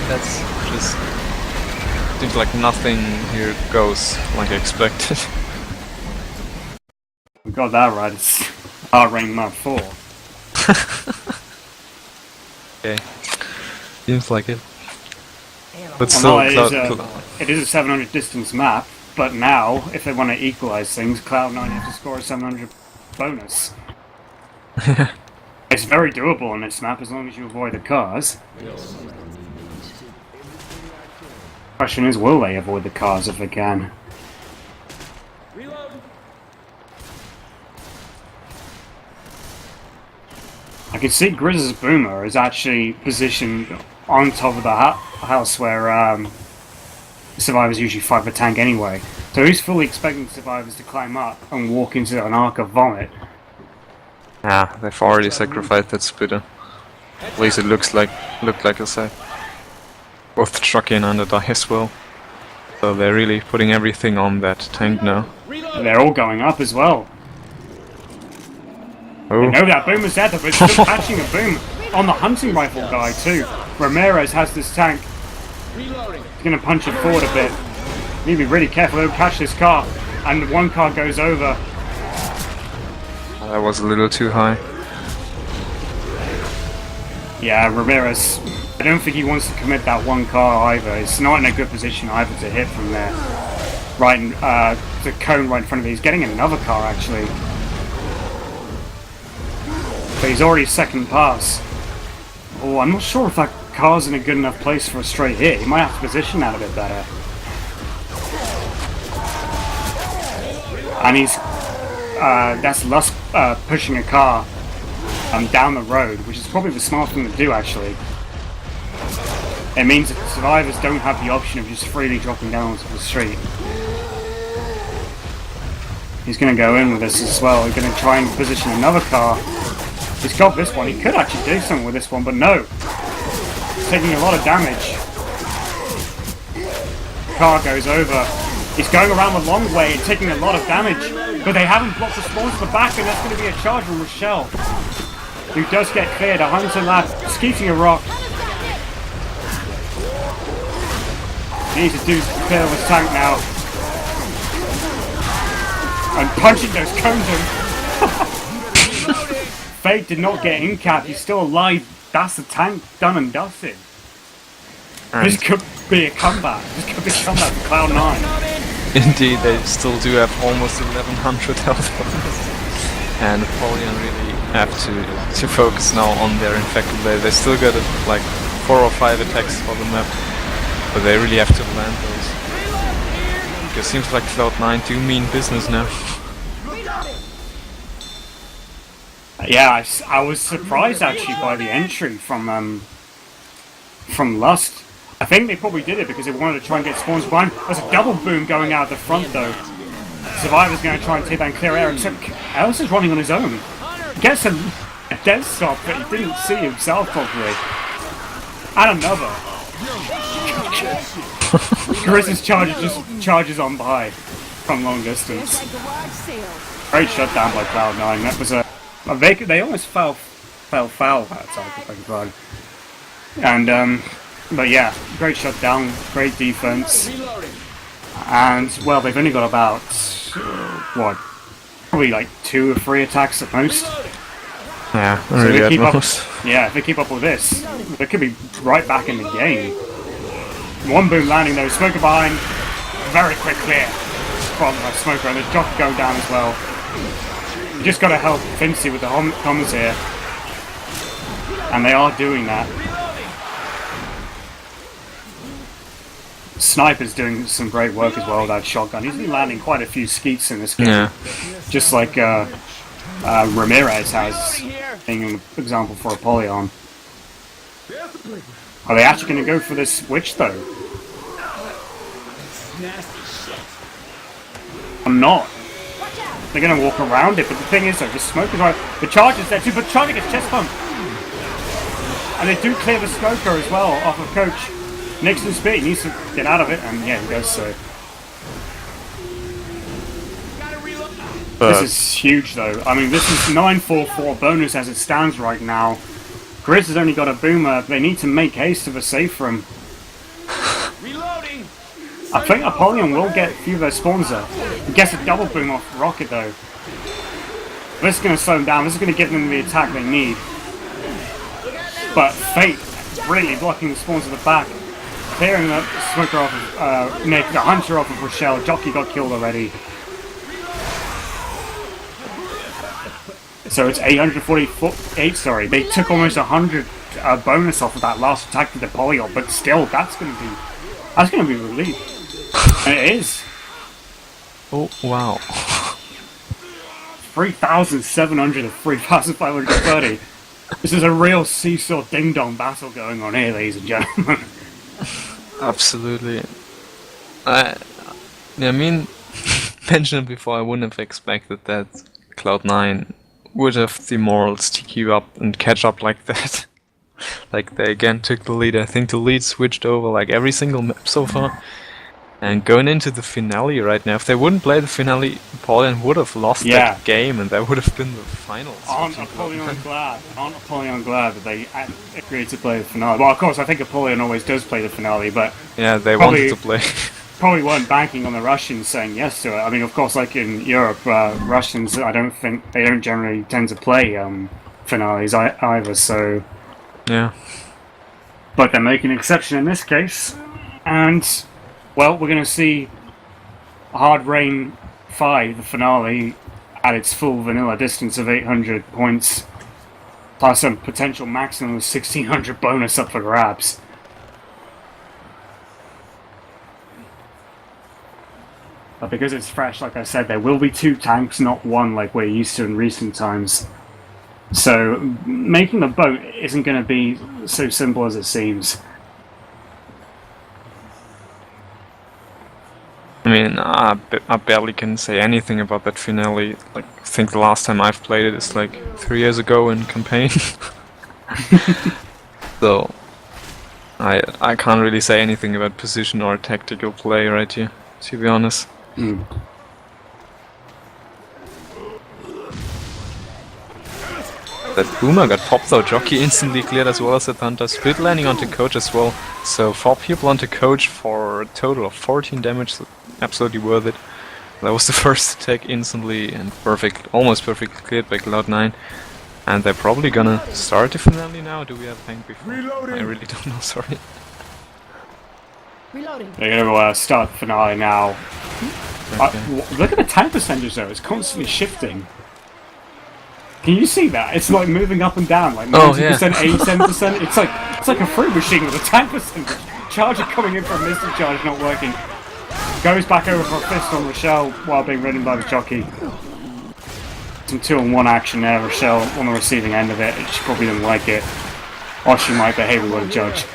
that's just seems like nothing here goes like expected. We got that right. It's our rank Mark 4. Okay, seems like it. But Well, still, no, it is a 700 distance map, but now, if they want to equalize things, Cloud9 have to score a 700 bonus. It's very doable on this map as long as you avoid the cars. Question is, will they avoid the cars if they can? I can see Grizz's Boomer is actually positioned on top of the house where survivors usually fight for tank anyway. So he's fully expecting survivors to climb up and walk into an arc of vomit. yeah, they've already sacrificed that spitter. At least it looked like I said. Both Chucky and Under die as well. So they're really putting everything on that tank now. They're all going up as well. Oh, They know that Boomer's there, but it's still catching a boom on the hunting rifle guy too. Ramirez has this tank. He's going to punch it forward a bit. Need to be really careful, don't catch this car. And one car goes over. that was a little too high. Yeah, Ramirez, I don't think he wants to commit that one car either. It's not in a good position either to hit from there. Right in, the cone right in front of him. He's getting another car actually. But he's already second pass. Oh, I'm not sure if that car's in a good enough place for a straight hit. He might have to position that a bit better. And he's, that's Lusk pushing a car down the road, which is probably the smart thing to do actually. It means that the survivors don't have the option of just freely dropping down onto the street. He's going to go in with this as well. He's going to try and position another car. He's got this one. He could actually do something with this one, but no. He's taking a lot of damage. Car goes over. He's going around the long way and taking a lot of damage, but they haven't blocked the spawns at the back, and that's going to be a charge from Rochelle, who does get cleared. A hunter lad skeeting a rock. He needs to do clear of his tank now. And punching those cones in. Fate did not get in cap. He's still alive. That's the tank done and dusted. This could be a comeback. This could be a comeback for Cloud9. Indeed, they still do have almost 1100 health bonus. And Apollyon really have to focus now on their infected blade. They still got like 4 or 5 attacks for the map, but they really have to land those. It seems like Cloud9 do mean business now. Yeah, I was surprised actually by the entry from Lust. I think they probably did it because they wanted to try and get spawns behind. There's a double boom going out the front though. Survivor's going to try and take that and clear air, except Ellis is running on his own. Gets a dead stop, but he didn't see himself properly. And another. Charissa's charger just charges on by from long distance. Great shutdown by Cloud9. That was they almost fell foul that time, if I can find. And but yeah, great shutdown, great defense. And well, they've only got about what, probably like 2 or 3 attacks at most. Yeah, So really they at keep up, most. yeah, if they keep up with this, they could be right back in the game. One boom landing though, smoker behind, very quick clear from smoker, and there's jockey going down as well. You just got to help Fincy with the comms here, and they are doing that. Sniper's doing some great work as well with that shotgun. He's been landing quite a few skeets in this game. Yeah. Just like Ramirez has, being an example for Apollyon. Are they actually going to go for this switch though? I'm not. They're going to walk around it, but the thing is though, the smoke is right. The charge is there too, but Charlie gets chest bumped. And they do clear the smoker as well off of Coach. Nixon speed needs to get out of it, and yeah, he does so. This is huge though. I mean, this is 9-4-4 bonus as it stands right now. Grizz has only got a boomer. They need to make haste of a save for him. Reloading. I think Apollyon will get a few of their spawns there. He gets a double boom off Rocket though. This is going to slow them down. This is going to give them the attack they need. But Fate really blocking the spawns at the back. Clearing the smoker off of Nick, the hunter off of Rochelle. Jockey got killed already. So it's 848, sorry. They took almost 100 bonus off of that last attack with Apollyon, but still, that's gonna be relief. And it is. Oh, wow. 3,700 to 3,530. This is a real seesaw ding-dong battle going on here, ladies and gentlemen. Absolutely. I mean, mentioned before, I wouldn't have expected that Cloud9 would have the morals to keep up and catch up like that. Like, they again took the lead. I think the lead switched over like every single map so far. And going into the finale right now, if they wouldn't play the finale, Apollyon would have lost that game, and that would have been the finals. Aren't Apollyon glad that they agreed to play the finale? Well, of course, I think Apollyon always does play the finale, but yeah, they wanted to play. Probably weren't banking on the Russians saying yes to it. I mean, of course, like in Europe, Russians, I don't think they don't generally tend to play finales either. So yeah, but they're making an exception in this case, and. Well, we're going to see Hard Rain 5, the finale, at its full vanilla distance of 800 points, plus a potential maximum of 1,600 bonus up for grabs. But because it's fresh, like I said, there will be 2 tanks, not 1 like we're used to in recent times. So, making the boat isn't going to be so simple as it seems. I mean, I barely can say anything about that finale. Like, I think the last time I've played it is like 3 years ago in campaign. So, I can't really say anything about position or tactical play right here, to be honest. That boomer got popped though. Jockey instantly cleared as well as that hunter. Split landing onto Coach as well. So 4 people onto Coach for a total of 14 damage. So absolutely worth it. That was the first attack instantly and perfect, almost perfectly cleared by Cloud9. And they're probably gonna start the finale now. Do we have tank before? Reloading. I really don't know, sorry. Reloading. They're going to start the finale now. Okay. Look at the tank percentage though, it's constantly shifting. Can you see that? It's like moving up and down, like 90%, 87%. It's like a fruit machine with a tank percentage. Charger coming in for a missile charge, not working. Goes back over for a fist on Rochelle while being ridden by the jockey. Some 2-on-1 action there, Rochelle on the receiving end of it. She probably didn't like it. Or she might behave with a judge.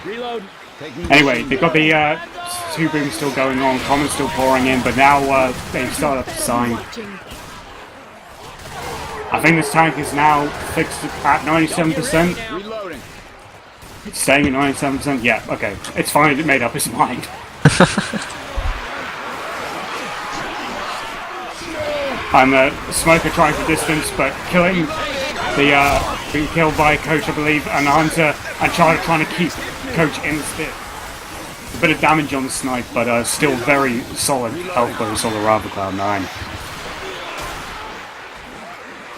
Reload. Anyway, they've got the 2 booms still going on, Common's still pouring in, but now they've started up the sign. I think this tank is now fixed at 97%. Reloading. It's staying at 97%? Yeah, okay. It's finally made up its mind. And the Smoker trying to distance, but killing the being killed by Coach, I believe, and the Hunter, and Charlie trying to keep Coach in the spit. A bit of damage on the snipe, but still very solid health bonus on the Rather Cloud9.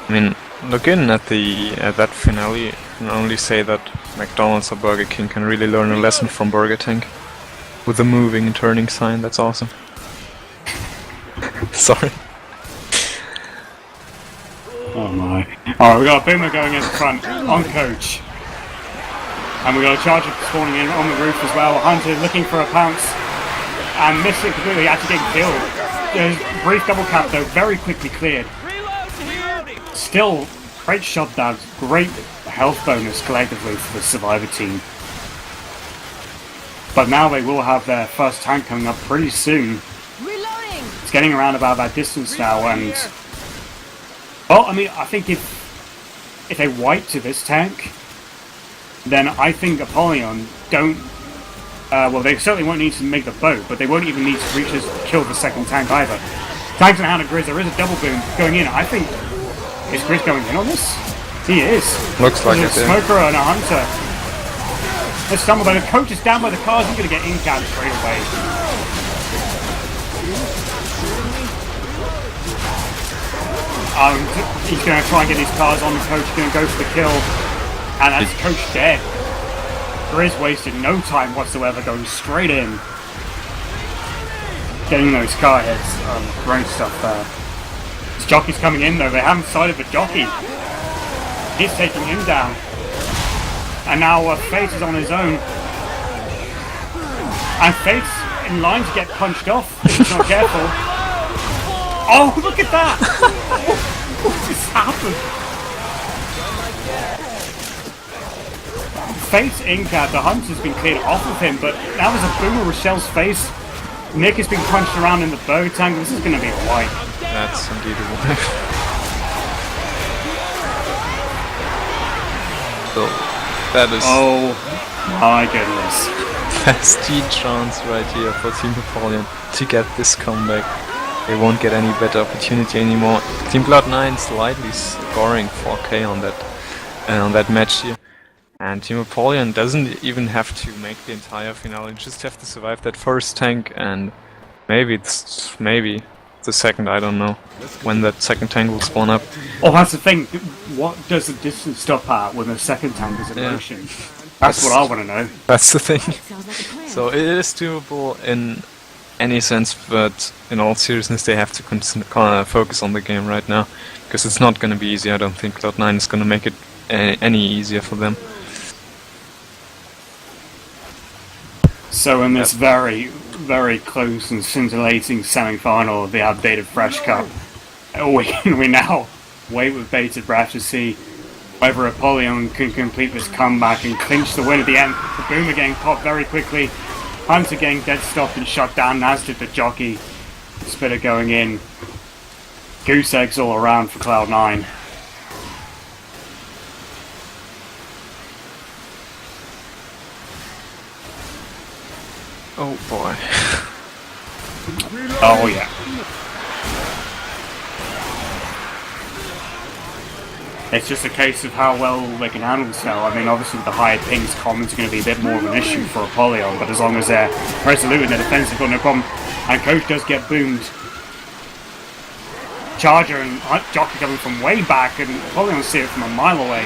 I mean, looking at that finale, I can only say that McDonald's or Burger King can really learn a lesson from Burger Tank. With the moving and turning sign, that's awesome. Sorry. Oh my. Alright, we got a Boomer going in front on Coach. And we got a charger spawning in on the roof as well. Hunter looking for a pounce and missing completely, actually getting killed. There's a brief double cap though, very quickly cleared. Still, great shutdown, great health bonus collectively for the Survivor team. But now they will have their first tank coming up pretty soon. Reloading. It's getting around about that distance now, and well, I mean, I think if they wipe to this tank, then I think Apollyon don't. Well, they certainly won't need to make the boat, but they won't even need to reach us to kill the second tank either. Tanks and Hound of Grizz, there is a double boom going in. I think is Grizz going in on this? He is. Looks like There's it. a smoker and a hunter. There's someone, but the coach is down by the cars. He's going to get in-capped straight away. He's going to try and get his cars on the coach. He's going to go for the kill. And that's coach dead. Grizz wasted no time whatsoever, going straight in. Getting those car hits. Great stuff there. This jockey's coming in though. They haven't sighted the jockey. He's taking him down. And now Fate is on his own. And Fate's in line to get punched off if he's not careful. Oh, look at that! What just happened? Fate's in-cap, the Hunter's been cleared off of him, but now there's a boom of Rochelle's face. Nick has been punched around in the bow tank. This is going to be a wipe. That's indeed a wipe. So, that is Oh my goodness. best chance right here for Team Apollyon to get this comeback. They won't get any better opportunity anymore. Team Cloud9 slightly scoring 4k on that match here. And Team Apollyon doesn't even have to make the entire finale, just have to survive that first tank, and maybe the second, I don't know, when that second tank will spawn up. Oh, that's the thing. What does the distance stop at when the second tank is in Yeah. motion? That's what I want to know. That's the thing. Sounds like a plan. So it is doable in any sense, but in all seriousness they have to focus on the game right now, because it's not going to be easy. I don't think Cloud9 is going to make it any easier for them. So in this very, very close and scintillating semi-final of the updated Fresh Cup, we now wait with bated breath to see whether Apollyon can complete this comeback and clinch the win at the end. The boomer getting popped very quickly, Hunter getting dead stopped and shut down, as did the jockey. Spitter going in. Goose eggs all around for Cloud9. Oh boy. Oh yeah. It's just a case of how well they can handle this now. I mean, obviously the higher pings common's going to be a bit more of an issue for Apollyon, but as long as they're resolute in their defense, they've got no problem. And Coach does get boomed. Charger and Jockey coming from way back, and Apollyon see it from a mile away.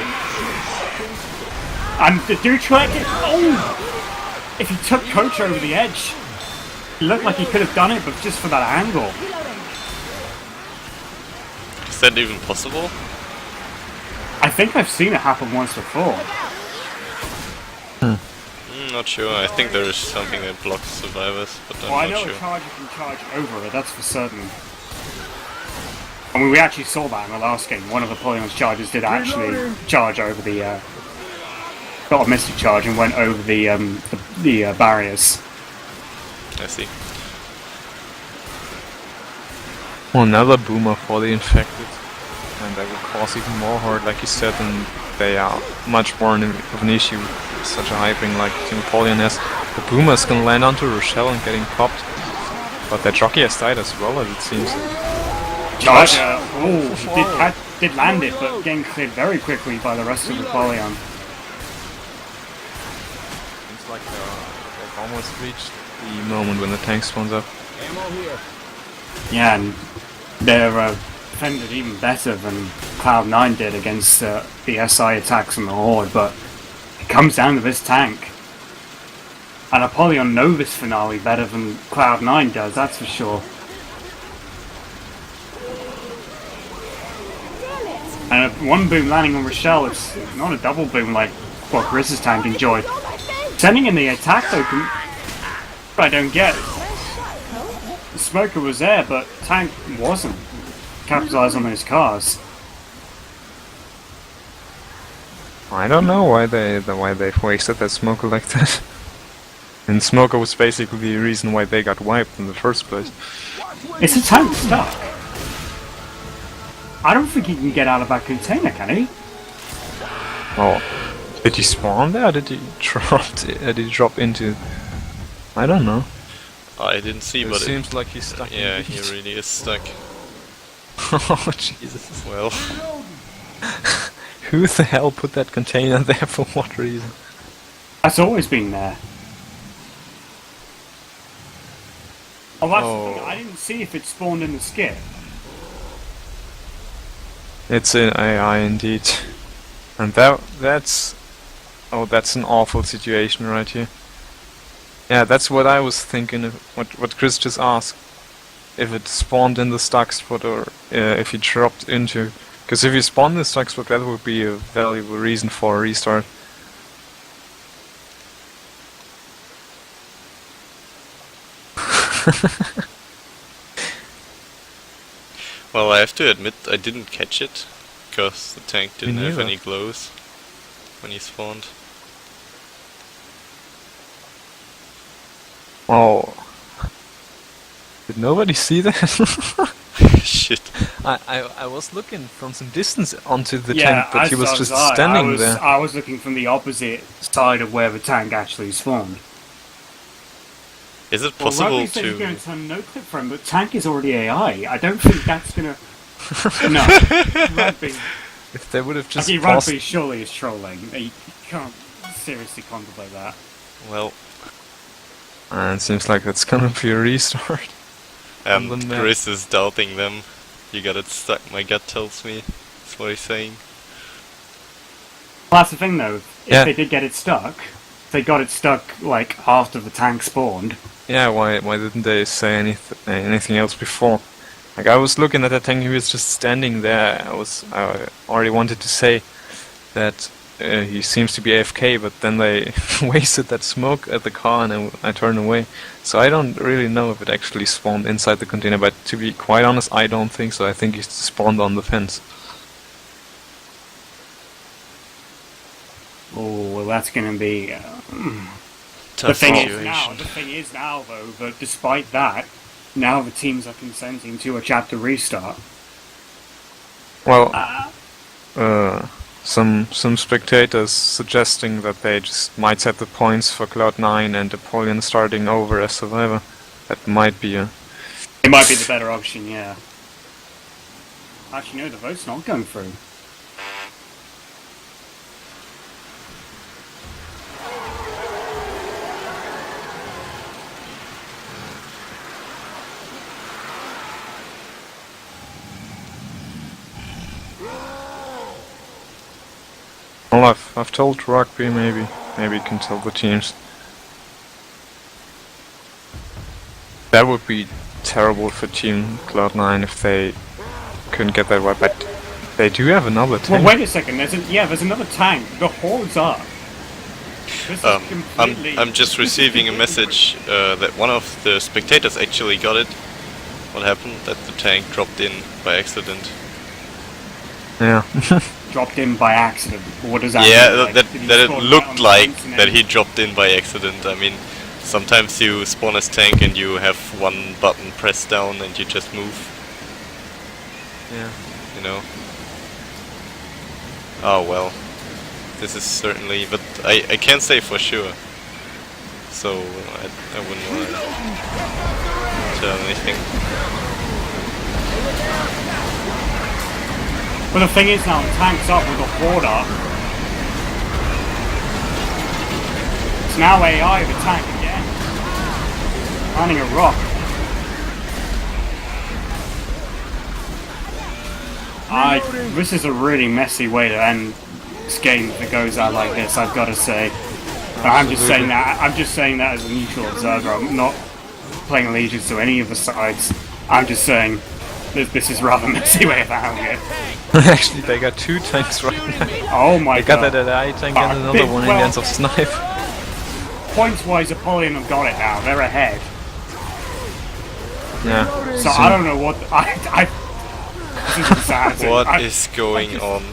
And the dude tried to... Oh! If he took Coach over the edge, it looked like he could have done it, but just for that angle. Is that even possible? I think I've seen it happen once before. Not sure. I think there is something that blocks survivors, but I'm Well, I not know sure. a charger can charge over it, that's for certain. I mean, we actually saw that in the last game. One of Apollyon's chargers did actually charge over the... got a mystic charge and went over the barriers. I see. Well, another boomer for the infected, and that will cause even more hurt, like you said, and they are much more of an issue with such a high ping like Team Apollyon has. The boomer is gonna land onto Rochelle and getting popped, but that jockey has died as well, as it seems. Charger, did land it, but getting cleared very quickly by the rest of Apollyon. Seems like they've almost reached the moment when the tank spawns up. Yeah, and they're defended even better than Cloud9 did against the SI attacks on the Horde, but it comes down to this tank. And Apollyon know this finale better than Cloud9 does, that's for sure. And one boom landing on Rochelle, it's not a double boom like well, Chris's tank enjoyed. Sending in the attack though, I don't get. The smoker was there, but tank wasn't. Capitalized on those cars. I don't know why they've wasted that smoker like that. And smoker was basically the reason why they got wiped in the first place. It's a tank stuck. I don't think he can get out of that container, can he? Oh, did he spawn there? Or did he drop into? I don't know. I didn't see, It but seems like he's stuck. yeah, in he really is stuck. Oh Jesus! Well, Who the hell put that container there for what reason? That's always been there. Oh, that's the thing. Oh. I didn't see if it spawned in the skip. It's in AI indeed, and that's an awful situation right here. Yeah, that's what I was thinking. What Chris just asked, if it spawned in the stuck spot or if he dropped into. Because if you spawn in the stuck spot, that would be a valuable reason for a restart. well, I have to admit I didn't catch it because the tank didn't have neither. any glows when he spawned. Oh, did nobody see that? Shit. I was looking from some distance onto the Yeah, tank, but he was so just I. standing there. I was looking from the opposite side of where the tank actually spawned. Is it Well, possible Rugby said he's going to... to turn no clip from, but tank is already AI. I don't think that's going to. No, Rugby. If they would have just Okay, paused, Rugby surely is trolling. You can't seriously contemplate that. Well, it seems like that's gonna be a restart. on the map. Chris is doubting them. You got it stuck, my gut tells me. That's what he's saying. Well, that's the thing though. If Yeah. they did get it stuck, they got it stuck like after the tank spawned. Yeah, why didn't they say anything else before? Like I was looking at that tank, he was just standing there. I already wanted to say that he seems to be AFK, but then they wasted that smoke at the car and I turned away. So I don't really know if it actually spawned inside the container, but to be quite honest, I don't think so. I think it spawned on the fence. Oh, well, that's going to be. Tough The thing situation. is now though that despite that, now the teams are consenting to a chapter restart. Well, some spectators suggesting that they just might set the points for Cloud9 and Apollyon starting over as survivor. That might be a... It might be the better option, yeah. Actually, no, the vote's not going through. Well, I've told Rugby, maybe you can tell the teams. That would be terrible for Team Cloud9 if they couldn't get that right, but they do have another tank. Well, wait a second. There's another tank. The horde's up. This is completely. I'm just receiving a message that one of the spectators actually got it. What happened? That the tank dropped in by accident. Yeah. Dropped in by accident. What does that Yeah, mean? Like, that did he that it spawn right looked on the like fence and that then- he dropped in by accident. I mean, sometimes you spawn as tank and you have one button pressed down and you just move. Yeah. You know. Oh well. This is certainly, but I can't say for sure. So I wouldn't want to tell anything. But the thing is now, the tank's up with the horde up. It's now AI, the tank again. Finding a rock. This is a really messy way to end this game if it goes out like this, I've got to say. But I'm just saying that as a neutral observer. I'm not playing allegiance to any of the sides. I'm just saying This is rather messy way of handling it. Actually, they got 2 tanks right now. Oh my They got god. that AI tank and another one in the hands of Snipe. Points-wise, Apollyon have got it now. They're ahead. Yeah. So I don't know what this is sad. What is going on?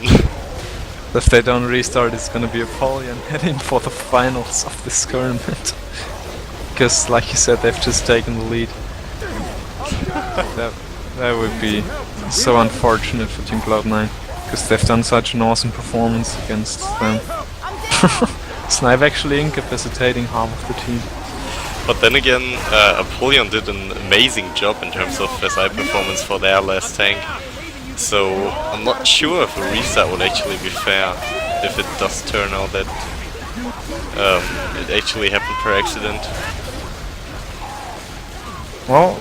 If they don't restart, it's gonna be Apollyon heading for the finals of this tournament. Because, like you said, they've just taken the lead. That would be so unfortunate for Team Cloud9, because they've done such an awesome performance against them. Snipe actually incapacitating half of the team. But then again, Apollyon did an amazing job in terms of SI performance for their last tank. So I'm not sure if a restart would actually be fair if it does turn out that it actually happened per accident. Well,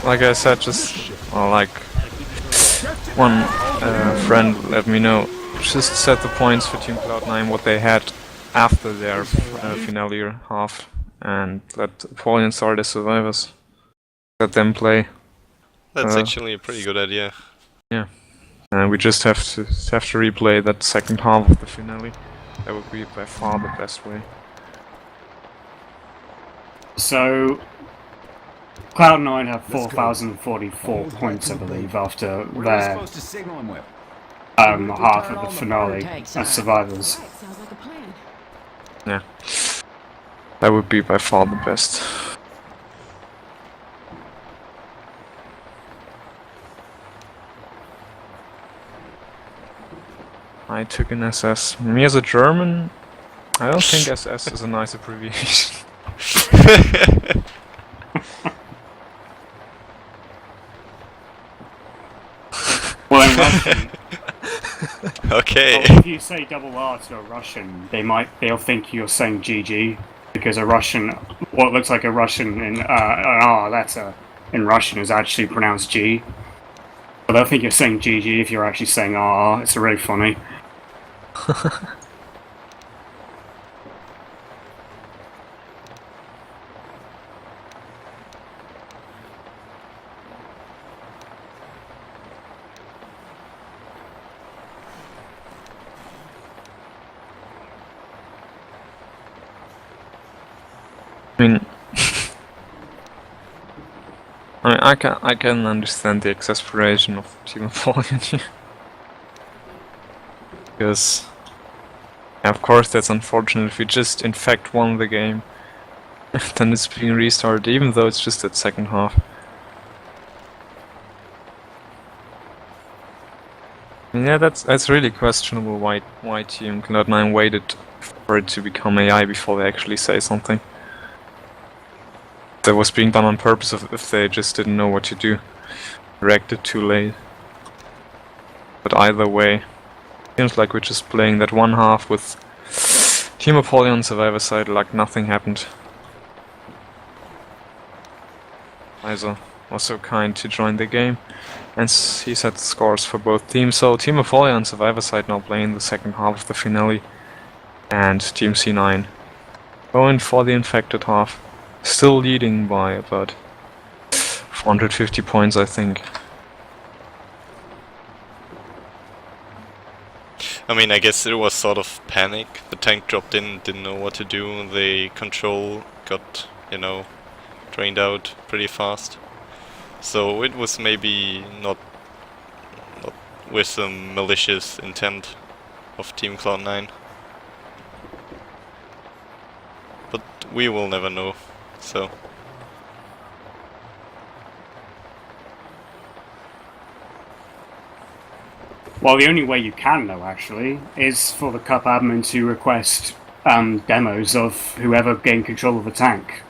like I said, just like one friend let me know, just set the points for Team Cloud9 what they had after their finale half, and let Apollyon start as survivors. Let them play. That's actually a pretty good idea. Yeah, and we just have to replay that second half of the finale. That would be by far the best way. So Cloud9 have 4,044 points, I believe, after their supposed to signal him with? half of the finale as survivors. Sounds like a plan. Yeah, that would be by far the best. I took an SS. Me as a German, I don't think SS is a nice abbreviation. Well, in Russian, Okay. well, if you say double R to a Russian, they'll think you're saying GG, because a Russian, what looks like a Russian in an R letter in Russian is actually pronounced G. But they'll think you're saying GG if you're actually saying R. It's really funny. I mean, I can understand the exasperation of Team Apollyon here. Because, yeah, of course, that's unfortunate. If we just in fact won the game, then it's being restarted, even though it's just that second half. And yeah, that's really questionable. Why Team Cloud9 waited for it to become AI before they actually say something. That was being done on purpose if they just didn't know what to do. Reacted too late. But either way, seems like we're just playing that one half with Team Apollyon Survivor side like nothing happened. Liza was so kind to join the game, and he set the scores for both teams. So Team Apollyon Survivor side now playing the second half of the finale, and Team C9 going for the infected half. Still leading by about 450 points, I think. I mean, I guess it was sort of panic. The tank dropped in, didn't know what to do. The control got, you know, drained out pretty fast. So it was maybe not with some malicious intent of Team Cloud9. But we will never know. So Well, the only way you can know, actually, is for the Cup admin to request demos of whoever gained control of the tank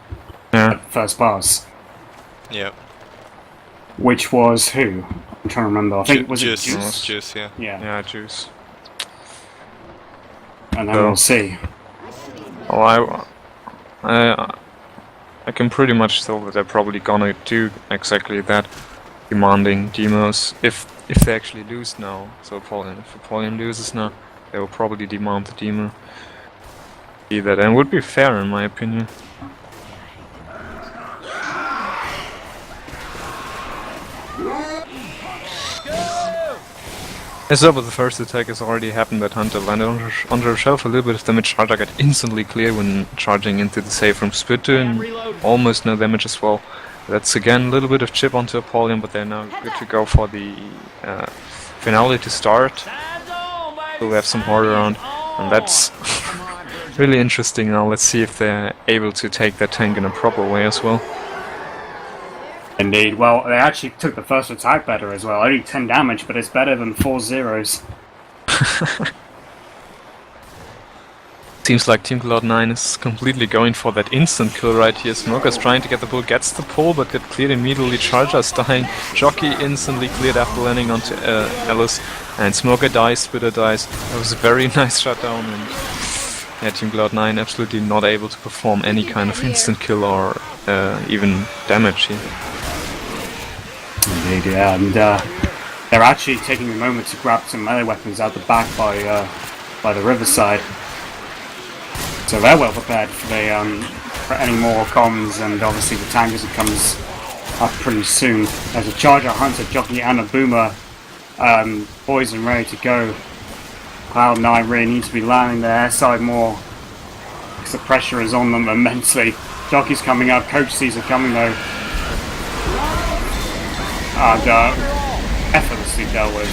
Yeah. at first pass. yeah, Which was who? I'm trying to remember. I think was it Juice, Juice? yeah. Yeah. Yeah, Juice. And then So- we'll see. Oh, I can pretty much tell that they're probably gonna do exactly that, demanding demos if they actually lose now. So if Apollyon loses now, they will probably demand the demo. See that, and would be fair in my opinion. So, but the first attack has already happened. That Hunter landed under a shelf, a little bit of damage. Charger got instantly cleared when charging into the safe from Spitter, and almost no damage as well. That's again a little bit of chip onto Apollyon, but they're now good to go for the finale to start. We'll have some horde around, and that's really interesting. Now let's see if they're able to take that tank in a proper way as well. Indeed. Well, they actually took the first attack better as well. Only 10 damage, but it's better than 4 zeros. Seems like Team Cloud9 is completely going for that instant kill right here. Smoker's trying to get the pull, gets the pull, but get cleared immediately. Charger's dying. Jockey instantly cleared after landing onto Alice. And Smoker dies, Spitter dies. That was a very nice shutdown. And yeah, Team Cloud9 absolutely not able to perform any kind of instant kill or even damage here. Indeed, yeah, and they're actually taking a moment to grab some melee weapons out the back by the riverside. So they're well prepared for any more comms, and obviously the tank as it comes up pretty soon. There's a Charger, Hunter, Jockey, and a Boomer poised and ready to go. Cloud9 really needs to be landing their airside more because the pressure is on them immensely. Jockey's coming up, Coach sees it coming though. And effortlessly dealt with.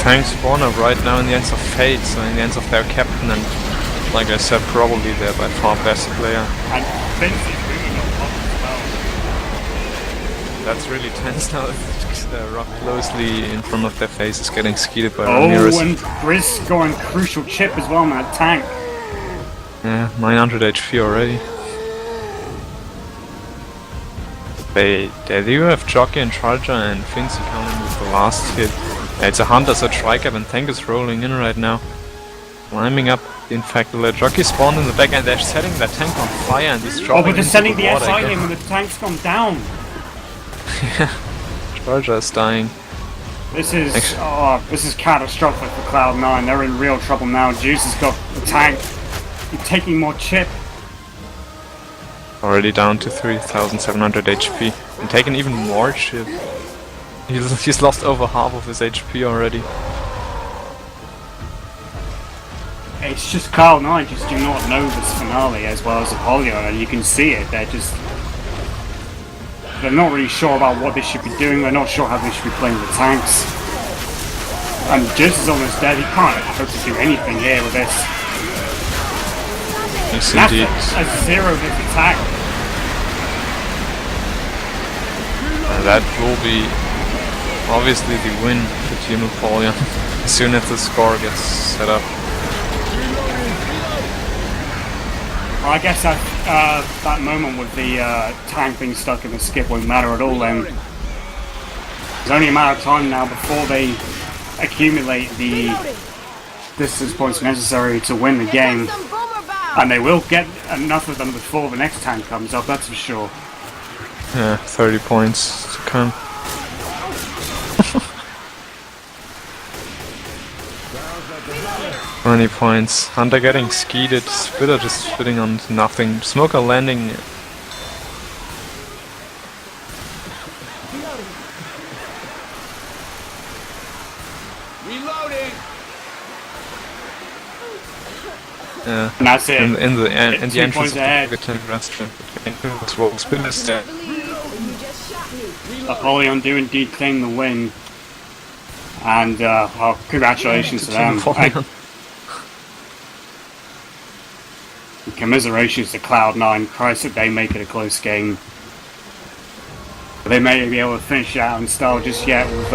Tank spawner right now in the hands of Fate, so in the hands of their captain, and like I said, probably their by far best player. And Vince is moving on top as well. That's really tense now. Rock closely in front of their faces, getting skeeted by Ramirez. Oh, and Grizz going crucial chip as well on that tank. Yeah, 900 HP already. They do have Jockey and Charger and Finzy coming with the last hit. It's a Hunter, so Tricap and Tank is rolling in right now. Climbing up the infected layer. Jockey spawned in the back and they're setting that tank on fire and he's dropping. Oh, but they're sending the water SI again. in when the tank's gone down. Yeah, Charger is dying. This is catastrophic for Cloud9. They're in real trouble now. Juice has got the tank. He's taking more chip. Already down to 3,700 HP. And taking even more chip. He's lost over half of his HP already. It's just Cloud9 just do not know this finale as well as Apollyon, and you can see it. They're not really sure about what they should be doing. They're not sure how they should be playing the tanks. And Juice is almost dead. He can't hope to do anything here with this. Yes, That's indeed. a zero-hit attack. And that will be obviously the win for Team Apollyon as soon as the score gets set up. Well, I guess that moment with the tank being stuck in the skip won't matter at all then. There's only a matter of time now before they accumulate the distance points necessary to win the game. And they will get enough of them before the next tank comes up, that's for sure. Yeah, 30 points to come. Twenty points. Hunter getting skeeted, Spitter just spitting on nothing. Smoker landing. Reloading. Yeah. And that's it. In the 2 entrance points of ahead. the Victim restaurant. Spitter's dead. Apollyon do indeed claim the win. And, well, congratulations to them. Apollyon. Commiserations to Cloud9. Christ, that they make it a close game. They may be able to finish it out in style just yet with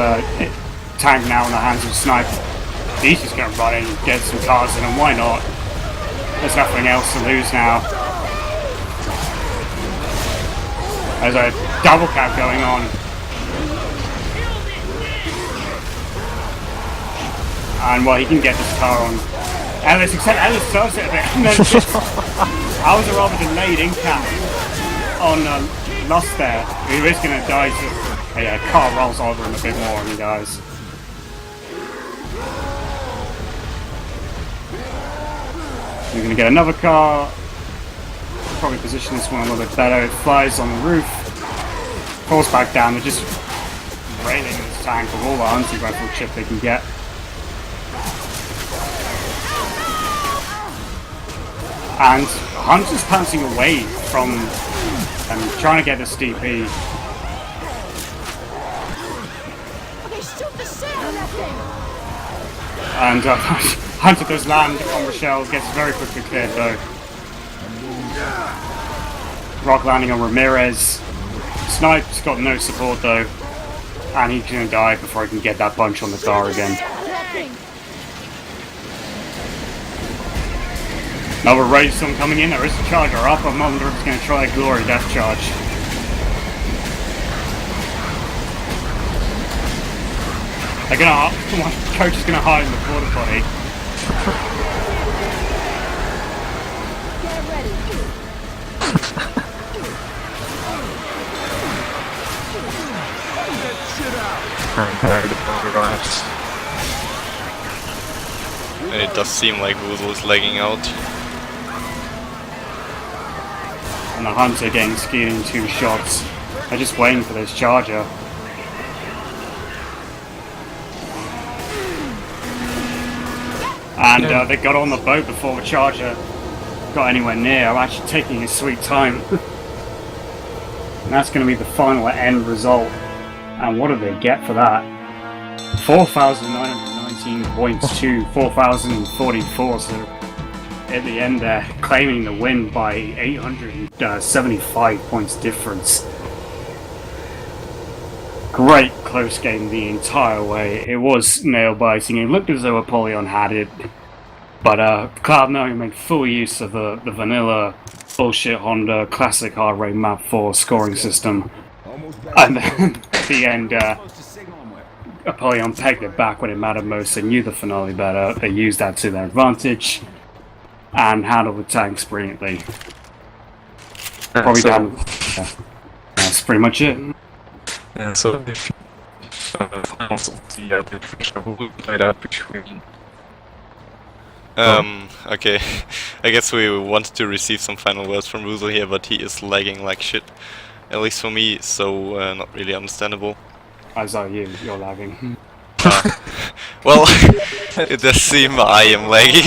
tank now in the hands of Snipe. He's just going to run in and get some cars in, and why not? There's nothing else to lose now. There's a double cap going on. And well, he can get this car on Ellis, except Ellis does it a bit. And then just, I was a rather delayed in cap on Lost there. He is going to die. Yeah, car rolls over him a bit more and he dies. We're going to get another car. Probably position this one a little bit better. It flies on the roof. Falls back down. They're just railing this tank with all the hunting rifle chip they can get. And Hunter's pouncing away from trying to get this DP. Okay, shoot the shit out of that thing! And Hunter does land on Rochelle, gets very quickly cleared though. Rock landing on Ramirez. Snipe's got no support though. And he's gonna die before he can get that bunch on the Dar again. Another Rage Storm coming in, there is a charger up. I wonder if it's going to try a Glory Death Charge. They're gonna, one coach is going to hide in the porta potty. Get ready. And it does seem like Woozle is lagging out. And the Hunter getting skied in 2 shots. They're just waiting for this charger. And they got on the boat before the charger got anywhere near. I'm actually taking his sweet time. And that's going to be the final end result. And what do they get for that? 4,919 points to 4,044. So at the end there, claiming the win by 875 points difference. Great close game the entire way. It was nail-biting. It looked as though Apollyon had it. But Cloud9 made full use of the vanilla bullshit Honda classic hard rate map 4 scoring system. And then at the end, Apollyon pegged it back when it mattered most. They knew the finale better. They used that to their advantage and handled the tanks brilliantly. Probably done. Yeah. That's pretty much it. Yeah, so if finals of the who played out between. Okay. I guess we wanted to receive some final words from Woozle here, but he is lagging like shit. At least for me, so not really understandable. As are you, you're lagging. Well, it does seem I am lagging.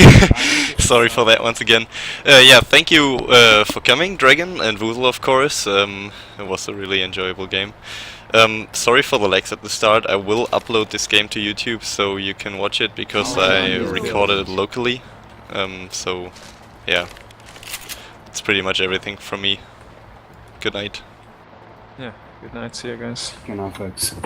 Sorry for that once again. Yeah, thank you for coming, Dragon and Woozle, of course. It was a really enjoyable game. Sorry for the lags at the start. I will upload this game to YouTube so you can watch it because I recorded it locally. So, yeah. That's pretty much everything from me. Good night. Yeah, good night, see you guys. Good night, folks.